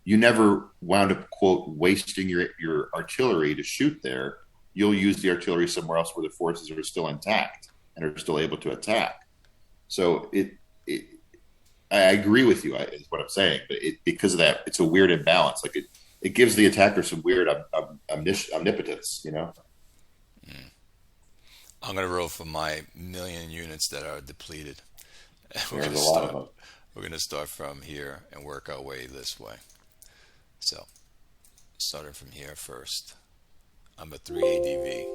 you never wound up, quote, wasting your artillery to shoot there. You'll use the artillery somewhere else where the forces are still intact and are still able to attack. So I agree with you, is what I'm saying, but because of that, it's a weird imbalance. Like it gives the attacker some weird omnipotence, you know? I'm going to roll for my 1,000,000 units that are depleted. We're going to start from here and work our way this way. So, starting from here first. I'm a 3 ADV.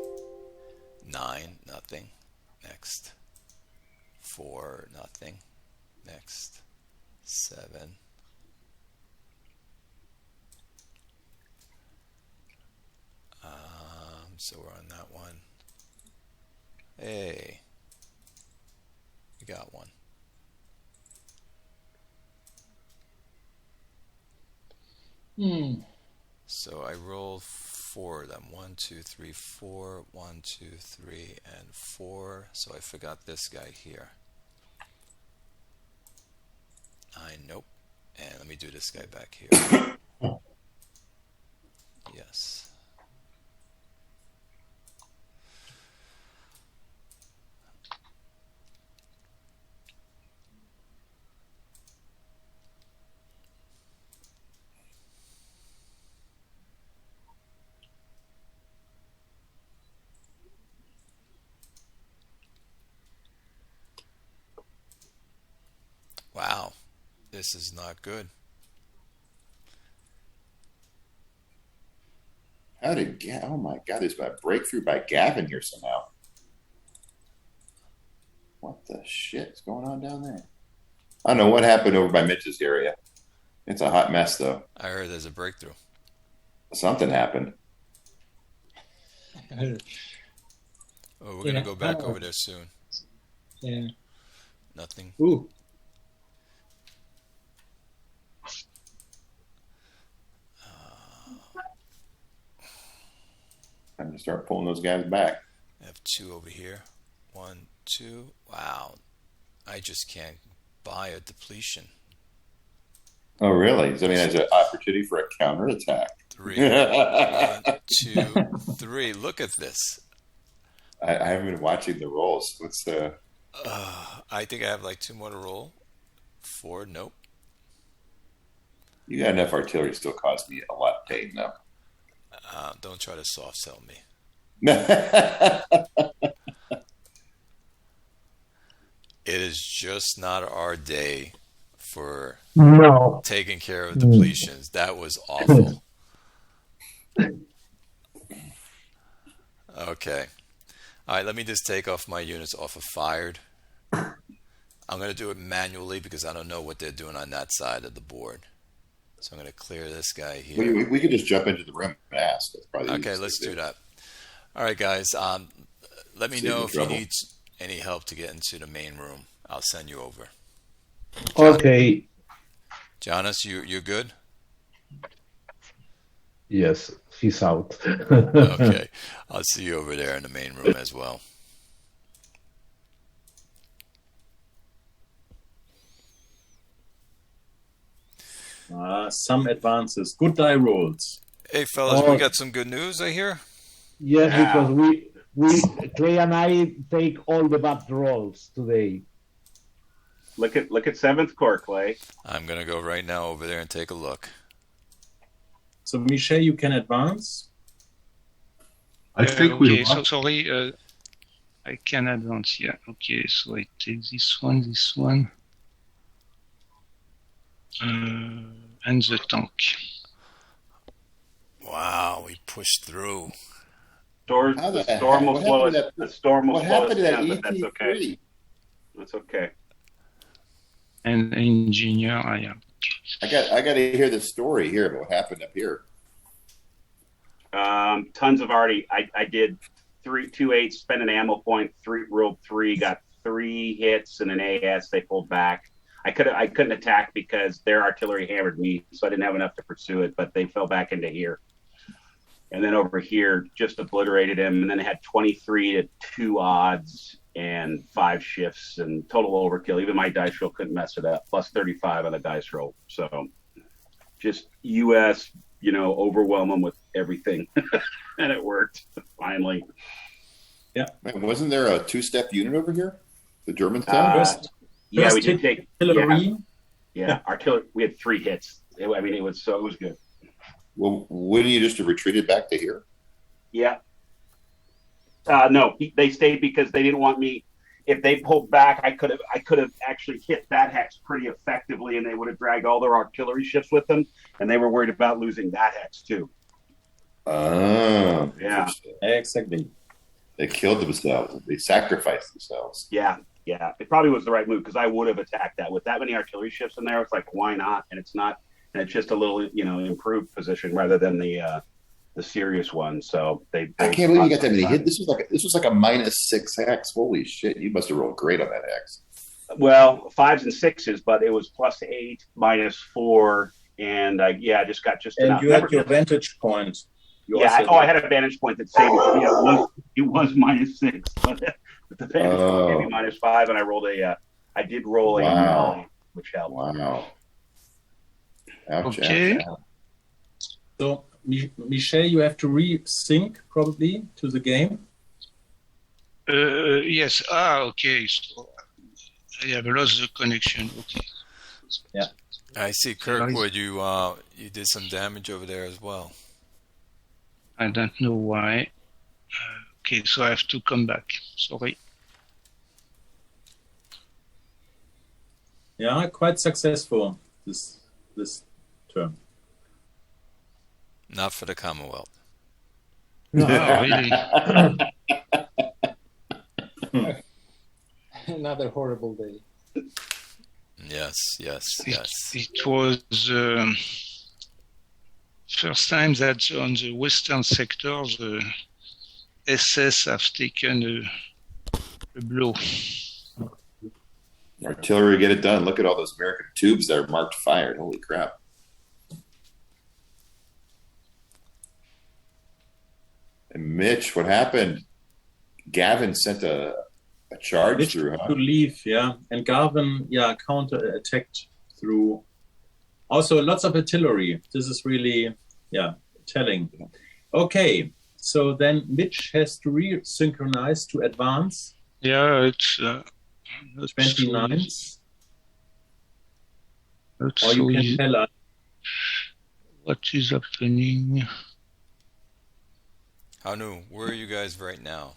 9, nothing. Next. 4, nothing. Next. 7. So we're on that one. Hey. We got one. So I rolled 4 of them. 1, 2, 3, 4. 1, 2, 3, and 4. So I forgot this guy here. Nope. And let me do this guy back here. Yes. Wow, this is not good. Oh my God, there's a breakthrough by Gavin here somehow. What the shit is going on down there? I don't know what happened over by Mitch's area. It's a hot mess, though. I heard there's a breakthrough. Something happened. Oh, we're going to go back over there soon. Yeah. Nothing. Ooh. Time to start pulling those guys back. I have 2 over here. 1, 2. Wow. I just can't buy a depletion. Oh, really? I mean, there's an opportunity for a counterattack. 3. 1, 2, 3. Look at this. I haven't been watching the rolls. What's the... I think I have like 2 more to roll. 4. Nope. You got enough artillery to still cause me a lot of pain, though. Don't try to soft sell me. It is just not our day for taking care of depletions. That was awful. Okay. All right, let me just take off my units off of fired. I'm going to do it manually because I don't know what they're doing on that side of the board. So I'm going to clear this guy here. We could just jump into the room and ask. That's probably okay, let's do that. All right, guys. Let me know if you need any help to get into the main room. I'll send you over. Okay. Jonas, you're good? Yes, he's out. Okay. I'll see you over there in the main room as well. Some advances. Good die rolls. Hey, fellas, we got some good news, I hear. Yes, because we Clay and I take all the bad rolls today. Look at 7th Corps, Clay. I'm going to go right now over there and take a look. So, Michel, you can advance. I think we. So sorry, I can advance. Yeah. Okay. So I take this one, and the tank. Wow, we pushed through. The storm will slow it. The storm will slow it down, but that's okay. That's okay. And engineer, I am. I got to hear the story here about what happened up here. Tons of already. I did 2-8, spent an ammo point, rolled 3, got 3 hits and an AS. They pulled back. I couldn't attack because their artillery hammered me, so I didn't have enough to pursue it. But they fell back into here, and then over here just obliterated him. And then they had 23-2 odds and 5 shifts and total overkill. Even my dice roll couldn't mess it up. Plus 35 on the dice roll. So just U.S. Overwhelm them with everything, and it worked finally. Yeah. Man, wasn't there a 2-step unit over here? The German thing? Yeah, we did take artillery. Yeah, artillery. We had 3 hits. It was good. Well, wouldn't you just have retreated back to here? Yeah. No, they stayed because they didn't want me. If they pulled back, I could have actually hit that hex pretty effectively, and they would have dragged all their artillery ships with them. And they were worried about losing that hex too. Oh, yeah, exactly. They killed themselves. They sacrificed themselves. Yeah. It probably was the right move because I would have attacked that with that many artillery ships in there. It's like, why not? And it's not. And it's just a little, improved position rather than the serious one. So they I can't believe you got that many hit. This was like a -6 hex. Holy shit! You must have rolled great on that hex. Well, 5s and 6s, but it was +8, -4, and I just got just enough. And you had your vantage point. I had a vantage point that saved me. Yeah, it was -6, but the vantage point gave me -5, and I rolled I did roll a 9, which helped. Wow. Ouch, okay. ouch. So, Michel, you have to re-sync probably to the game. Yes. Okay. So I have lost the connection. Okay. Yeah. I see, Kirkwood. You did some damage over there as well. I don't know why. Okay, so I have to come back. Sorry. Yeah, quite successful this term. Not for the Commonwealth. No, really. Another horrible day. Yes. It was first time that on the western sector the SS have taken a blow. Artillery, get it done. Look at all those American tubes that are marked fired. Holy crap. And Mitch, what happened? Gavin sent a charge Mitch through, huh? To leave, yeah. And Gavin, counter-attacked through Also, lots of artillery. This is really, telling. Okay, so then Mitch has to resynchronize to advance. Yeah, it's 29s. Not Or you so can easy. tell us. What is happening? Hanu, where are you guys right now?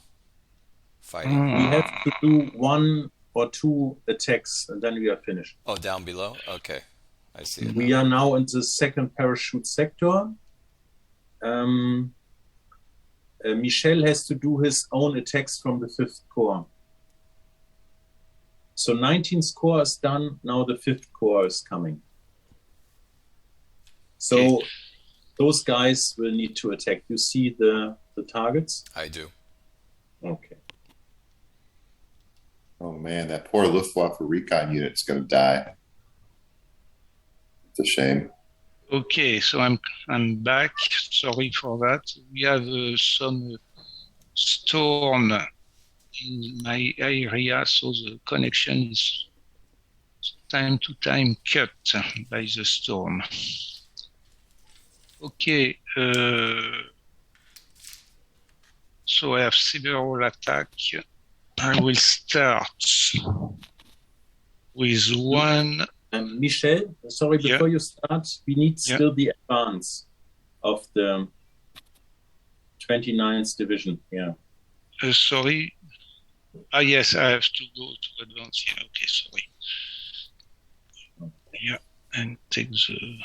Fighting? We have to do 1 or 2 attacks, and then we are finished. Oh, down below? Okay. I see it. We are now in the second parachute sector. Michel has to do his own attacks from the 5th Corps. So 19th Corps is done. Now the 5th Corps is coming. So those guys will need to attack. You see the targets? I do. Okay. Oh man, that poor Luftwaffe recon unit's going to die. It's a shame. Okay, so I'm back. Sorry for that. We have some storm in my area, so the connection is time to time cut by the storm. Okay, so I have several attacks. I will start with one. Michel, sorry, before you start, we need still the advance of the 29th Division. Yeah. Sorry. Yes, I have to go to advance. Yeah, okay, sorry. Yeah, and take the...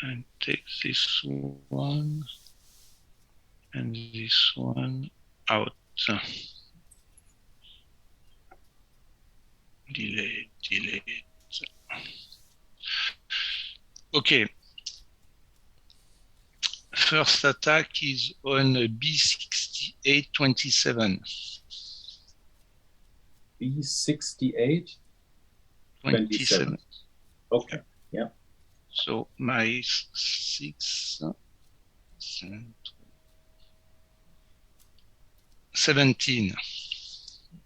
And take this one and this one out. Delete. Okay. First attack is on B6827. B68? 27. Okay, yeah. So my 6, 17.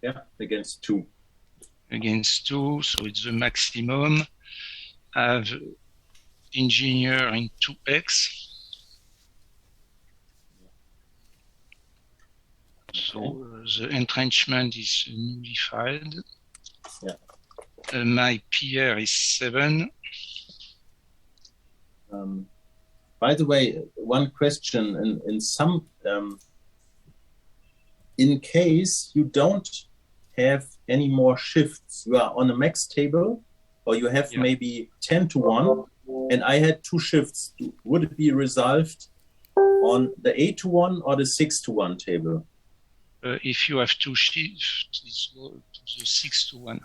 Yeah, against 2. Against 2, so it's the maximum. I have engineer in 2x. So the entrenchment is nullified. Yeah. My PR is 7. By the way, one question: in some, in case you don't have any more shifts, you are on a max table, or you have maybe 10-1, and I had 2 shifts. Would it be resolved on the 8-1 or the 6-1 table? If you have 2 shifts, it's go to the 6-1.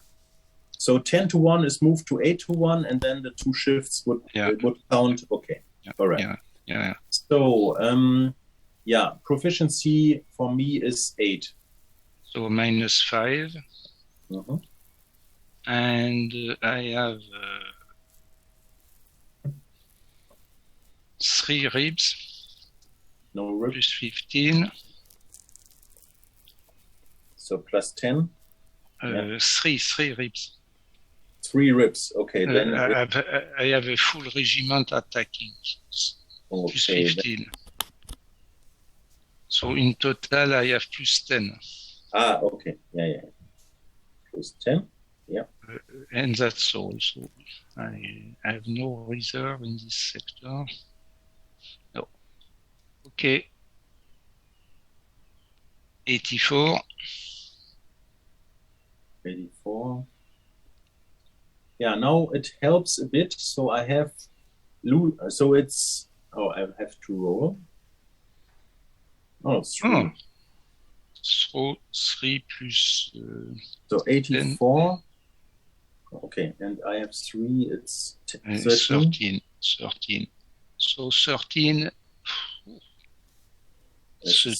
So 10-1 is moved to 8-1, and then the 2 shifts would count. Okay, all right. Yeah. So proficiency for me is 8. So -5. Mm-hmm. And I have 3 ribs. No ribs. Plus 15. So plus 10. 3 ribs. 3 ribs. Okay. Then I have a full regiment attacking. Plus 15. So in total, I have plus 10. Okay. Yeah. Plus 10. Yeah. And that's all. So I have no reserve in this sector. No. Okay. 84. 84. Yeah, now it helps a bit. So I have, so it's, I have to roll. Oh, 3. So 3 plus... so 84. 10. Okay, and I have 3, it's 13. 13. So 13... So,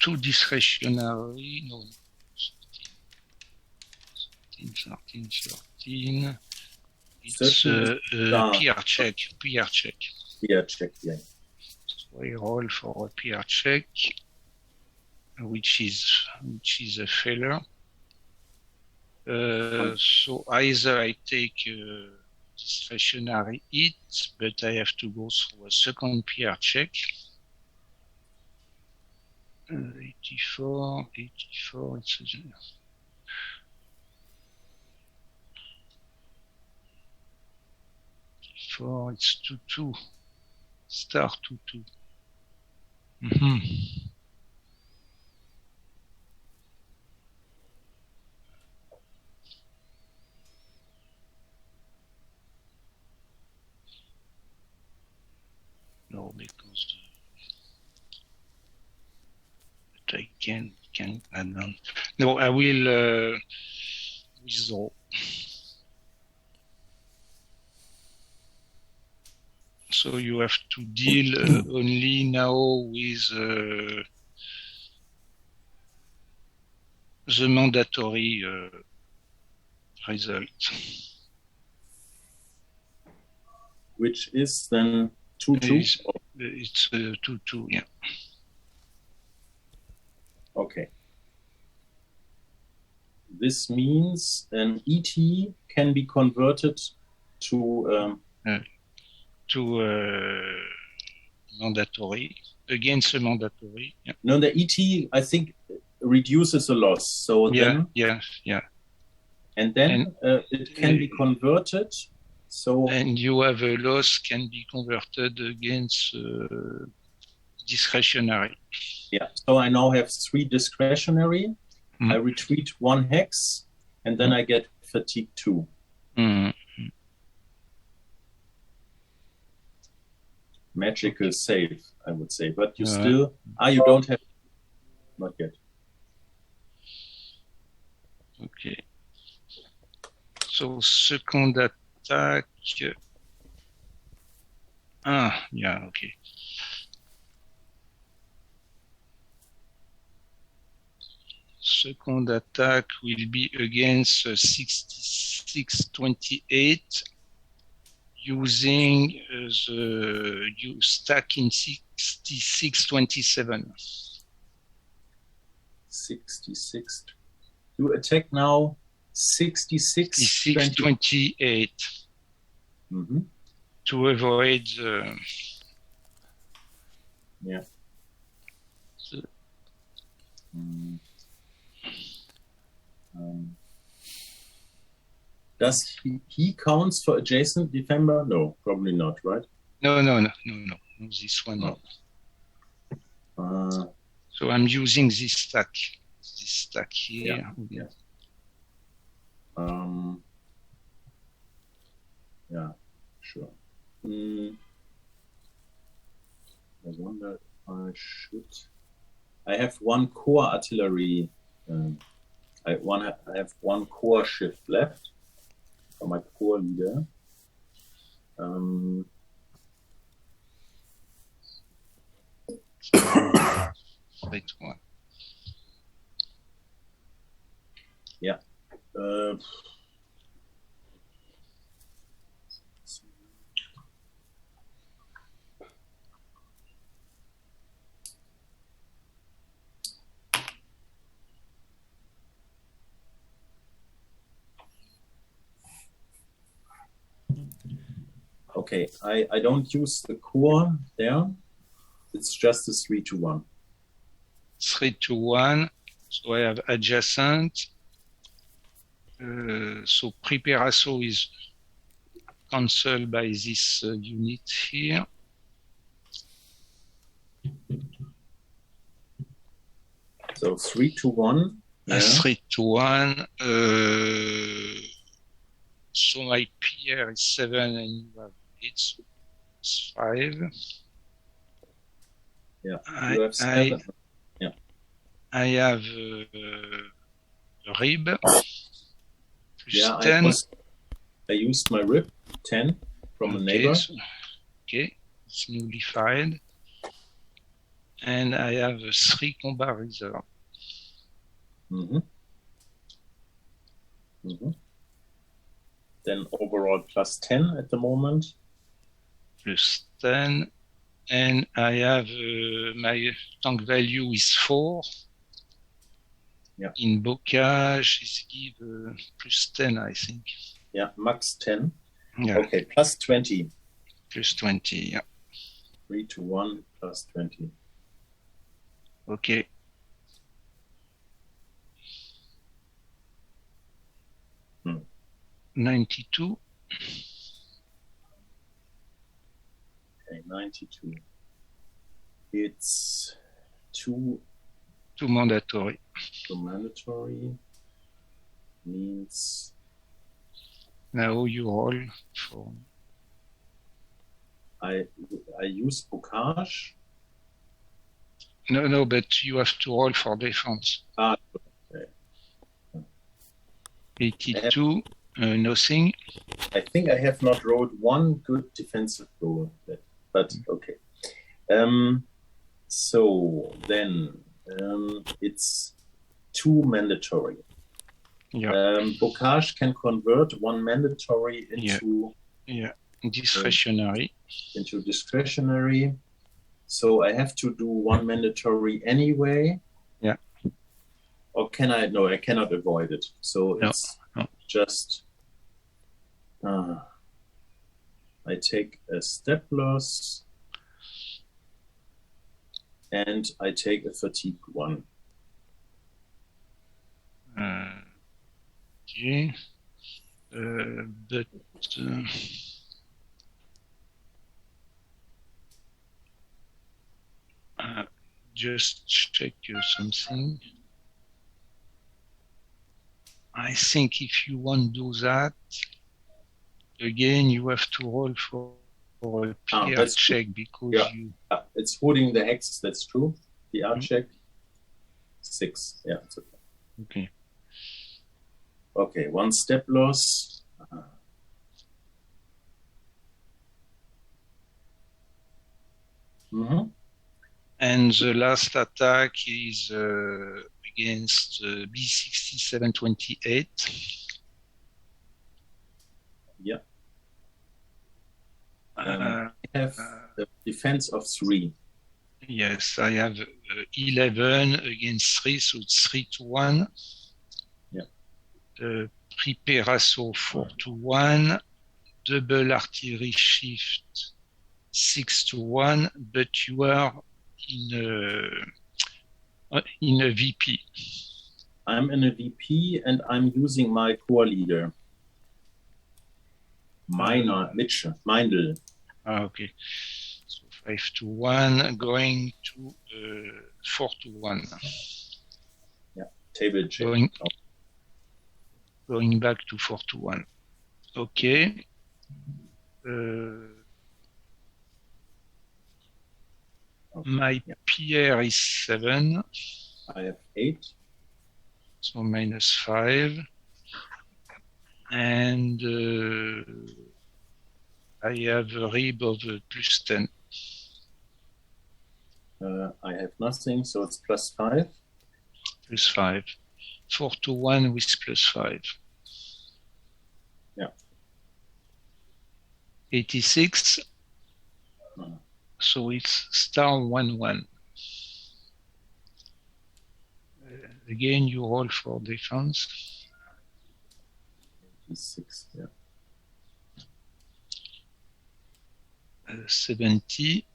2 discretionary... No. 13. It's PR check. PR check, yeah. So I roll for a PR check, which is a failure. So either I take discretionary hit, but I have to go through a second PR check. 84, it's it's 2-2. Star 2-2. No, because but I can add on. No, I will withdraw. So you have to deal only now with the mandatory result. Which is then 2-2? It's 2-2, yeah. Okay. This means an ET can be converted to mandatory, against the mandatory. Yeah. No, the ET I think reduces the loss. So then and then it can be converted. So and you have a loss can be converted against discretionary. Yeah. So I now have 3 discretionary. I retreat 1 hex, and then I get fatigue 2. Magical save, I would say, but you still you don't have, not yet. Okay. So second attack. Okay. Second attack will be against 6628 using the stack in 6627. 66. You attack now 6628 to avoid does he counts for adjacent defender? No, probably not, right? No. This one. No. So I'm using this stack here. Yeah, sure. I wonder if I should. I have 1 core artillery. I have 1 core shift left for my core leader. Right one. Yeah. Okay, I don't use the core there. It's just a 3-1. 3-1. So I have adjacent. So prepare assault is cancelled by this unit here. So 3-1. 3-1. So my PR is 7 and you have 8, so it's 5. Yeah, you have 7. I have rib. Yeah, 10. I used my rib 10 from a neighbor. Okay, it's nullified. And I have 3 combat reserve. Then overall plus 10 at the moment. Plus 10. And I have my tank value is 4. Yeah. In bocage, is give plus 10, I think. Yeah, max 10. Yeah, Okay, plus 20. plus 20, yeah. 3 to 1 plus 20. Okay. Hmm. 92. Okay, 92. It's 2 mandatory. mandatory. Means Now you roll for. I use bocage. No, but you have to roll for defense. Ah, okay. 82, nothing. I think I have not rolled one good defensive roll, but okay. So then it's 2 mandatory. Yeah. Bocage can convert 1 mandatory into discretionary. Into discretionary. So I have to do 1 mandatory anyway. Yeah. Or can I? No, I cannot avoid it. So it's just. I take a step loss. And I take a fatigue 1. Okay. But just check something. I think if you want to do that, again, you have to roll for a PR check because it's holding the hex, that's true. PR check. 6. Yeah, it's okay. Okay. Okay, 1 step loss. And the last attack is against B6728. Yeah. I have a defense of 3. Yes, I have 11 against 3, so it's 3 to 1. Yeah. Prepare assault 4 to 1. Double artillery shift 6 to 1, but you are in a VP. I'm in a VP and I'm using my corps leader. Meindl. Okay. So 5 to 1, going to 4 to 1. Yeah, table check. Going back to 4 to 1. Okay. My PR is 7. I have 8. So -5. And I have a rib of plus 10. I have nothing, so it's +5. +5. 4 to 1 with +5. Yeah. 86. So it's star 1-1. Again, you roll for defense. 86, yeah. 70.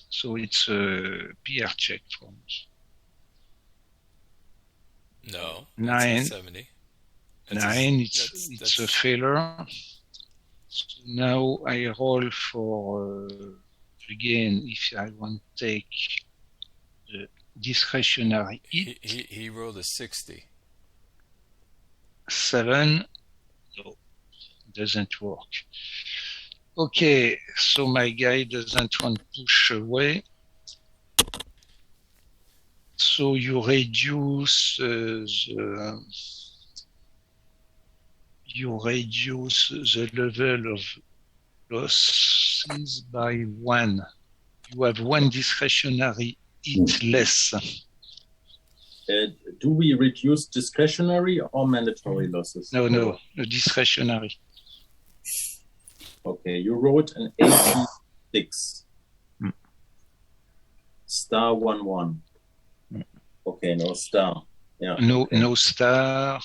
So it's a PR check for me. No. 9. 70. 9. It's a failure. So now I roll for again if I want to take the discretionary hit. He rolled a 60. 7. No, doesn't work. Okay, so my guy doesn't want to push away. So you reduce the level of losses by 1. You have 1 discretionary hit less. Do we reduce discretionary or mandatory losses? No, discretionary. Okay, you wrote an 86. Star 1-1. Okay, no star. Yeah. No star,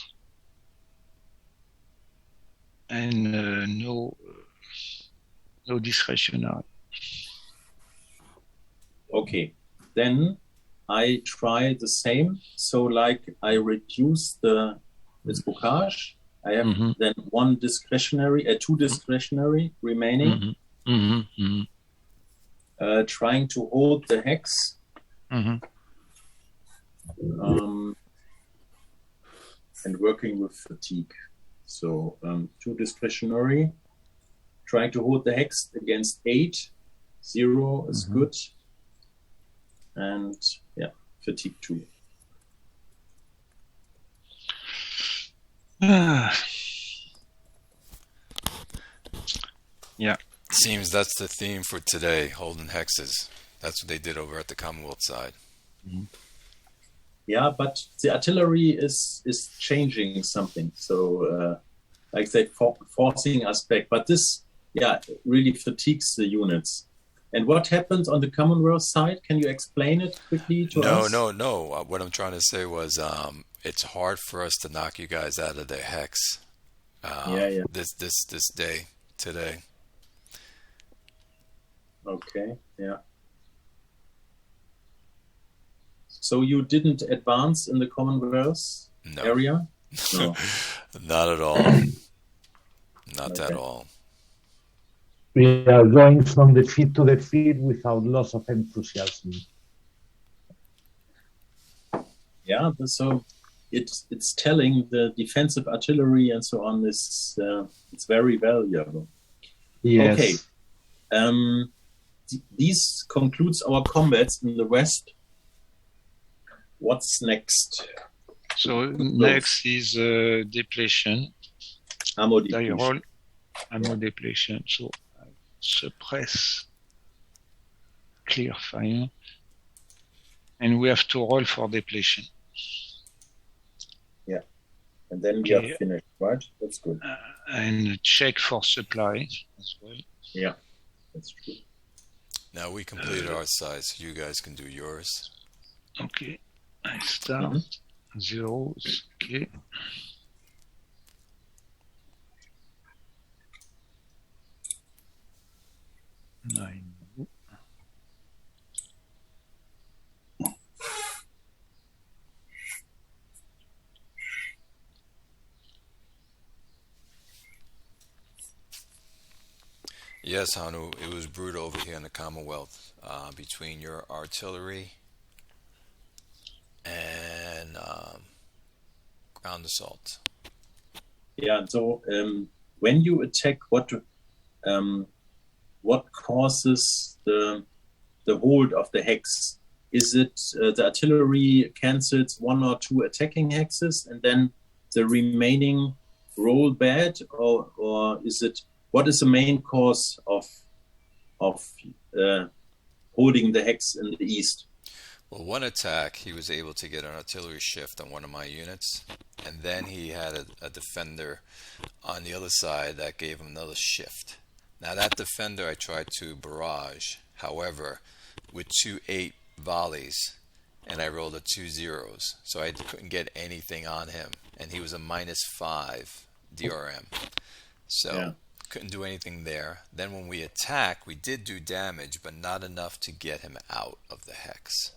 and no discretionary. Okay, then I try the same. So like I reduce the bocage. I have then two discretionary remaining. Trying to hold the hex. And working with fatigue. So 2 discretionary. Trying to hold the hex against 8. 0 is good. And fatigue 2. Yeah. Seems that's the theme for today, holding hexes. That's what they did over at the Commonwealth side. Yeah, but the artillery is changing something. So, like they forcing us back. But this, really fatigues the units. And what happens on the Commonwealth side? Can you explain it quickly to us? No. What I'm trying to say was it's hard for us to knock you guys out of the hex this day, today. Okay, yeah. So you didn't advance in the Commonwealth area? No. Not at all. Not at all. We are going from defeat to defeat without loss of enthusiasm. Yeah, so it's telling the defensive artillery and so on is it's very valuable. Yes. Okay. This concludes our combats in the West. What's next? So next is depletion. Ammo depletion. Ammo depletion. So suppress, clear fire, and we have to roll for depletion. Yeah, and then we are finished, right? That's good. And check for supply as well. Yeah, that's true. Now we completed our side, so you guys can do yours. Okay, I start zeros. Okay. Nine. Yes, Hanu, it was brutal over here in the Commonwealth between your artillery and ground assault. Yeah, so when you attack, what causes the hold of the hex? Is it the artillery cancels 1 or 2 attacking hexes and then the remaining roll bad, or is it? What is the main cause of holding the hex in the east? Well, one attack, he was able to get an artillery shift on one of my units, and then he had a defender on the other side that gave him another shift. Now that defender I tried to barrage, however, with 2 8 volleys, and I rolled a 2 zeros, so I couldn't get anything on him, and he was a -5 DRM. So couldn't do anything there. Then when we attacked, we did do damage, but not enough to get him out of the hex.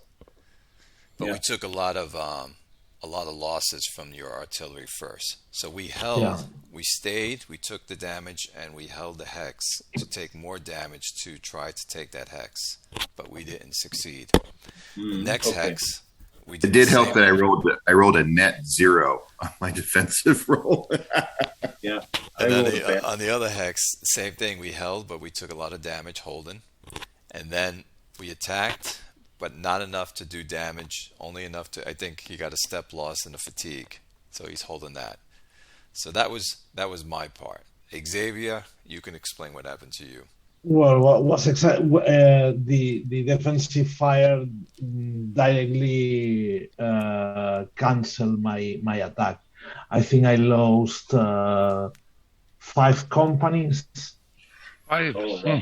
But we took a lot of losses from your artillery first. So we held, we stayed, we took the damage, and we held the hex to take more damage to try to take that hex. But we didn't succeed. The next hex, we did. It did help that I rolled a net 0 on my defensive roll. Yeah. And then on the other hex, same thing. We held, but we took a lot of damage holding. And then we attacked, but not enough to do damage. Only enough to, I think he got a step loss and a fatigue. So he's holding that. So that was my part. Xavier, you can explain what happened to you. Well, what was the defensive fire directly canceled my attack. I think I lost 5 companies. 5. Oh, wow.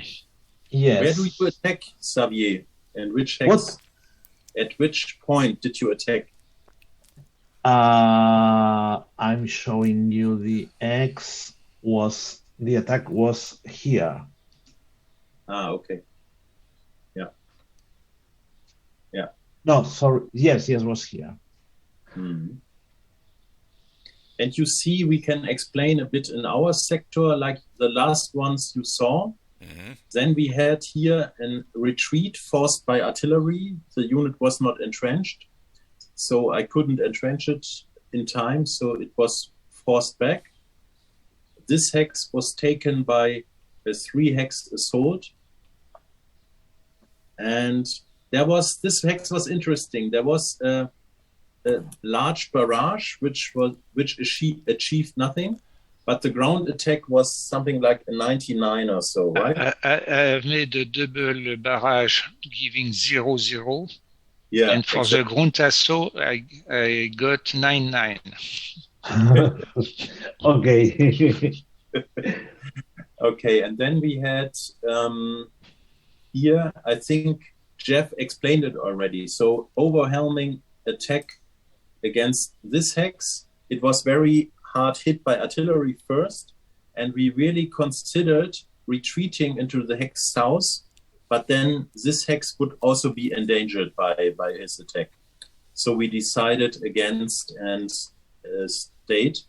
Yes. Where do you attack, Xavier? And which hex? At which point did you attack? I'm showing you the attack was here. Okay. Yeah. No, sorry. Yes, was here. And you see, we can explain a bit in our sector, like the last ones you saw. Mm-hmm. Then we had here a retreat forced by artillery. The unit was not entrenched, so I couldn't entrench it in time, so it was forced back. This hex was taken by a 3-hex assault. And this hex was interesting. There was a large barrage which achieved nothing, but the ground attack was something like a 99 or so, right? I made a double barrage giving 0-0. Yeah. And for the ground assault, I got 9-9. Okay. Okay, and then we had here, I think Jeff explained it already. So overwhelming attack against this hex. It was very hard hit by artillery first, and we really considered retreating into the hex south, but then this hex would also be endangered by his attack. So we decided against and stayed.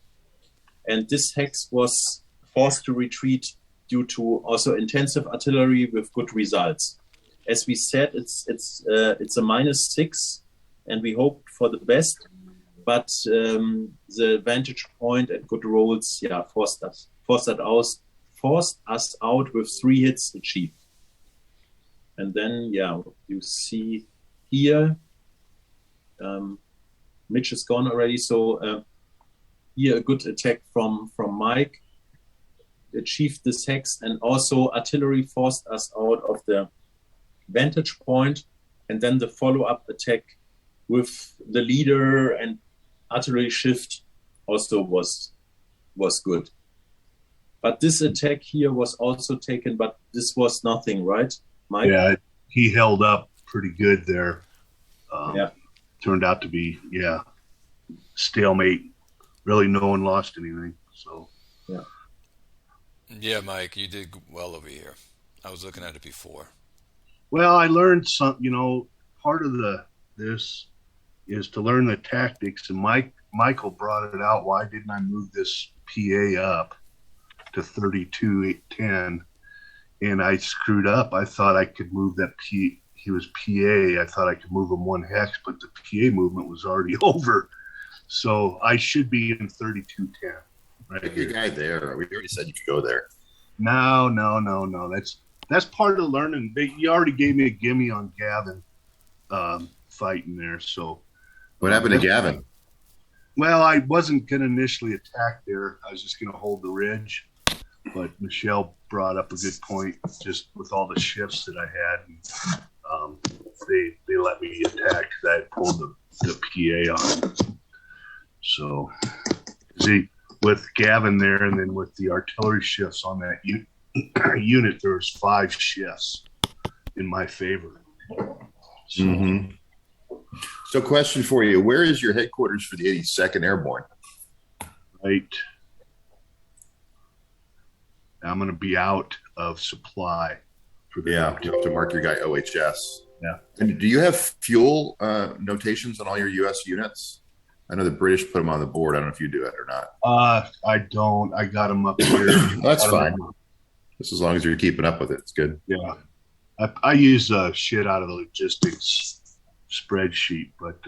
And this hex was forced to retreat due to also intensive artillery with good results. As we said, it's a -6, and we hoped for the best. But the vantage point and good rolls, forced us out with 3 hits achieved. And then, you see here, Mitch is gone already. So here a good attack from Mike achieved this hex, and also artillery forced us out of the vantage point, and then the follow-up attack with the leader and artillery shift also was good. But this attack here was also taken, but this was nothing, right, Mike? Yeah, he held up pretty good there. Turned out to be, stalemate. Really no one lost anything. So Yeah, Mike, you did well over here. I was looking at it before. Well, I learned some, part of this is to learn the tactics, and Michael brought it out. Why didn't I move this PA up to 32-10? And I screwed up. I thought I could move that he was PA. I thought I could move him 1 hex, but the PA movement was already over. So I should be in 32-10. Right. Pick your guy there. We already said you could go there. No. That's part of learning. You already gave me a gimme on Gavin fighting there. So what happened to Gavin? Well, I wasn't going to initially attack there. I was just going to hold the ridge. But Michelle brought up a good point, just with all the shifts that I had. And, they let me attack because I had pulled the PA on. So, with Gavin there, and then with the artillery shifts on that unit, there was 5 shifts in my favor. So, So question for you. Where is your headquarters for the 82nd Airborne? Right. I'm going to be out of supply. For the you have to mark your guy OHS. Yeah. And do you have fuel notations on all your U.S. units? I know the British put them on the board. I don't know if you do it or not. I don't. I got them up here. That's fine. Just as long as you're keeping up with it, it's good. Yeah. I use shit out of the logistics spreadsheet, but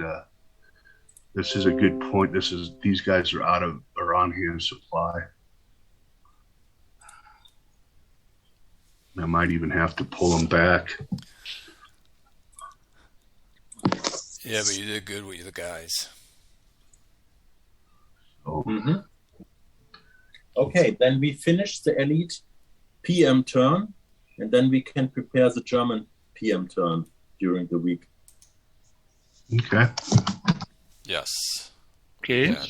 this is a good point. These guys are on hand supply. I might even have to pull them back. Yeah, but you did good with the guys. Okay, then we finish the elite PM turn, and then we can prepare the German PM turn during the week. Okay. Yes. Okay. Yeah.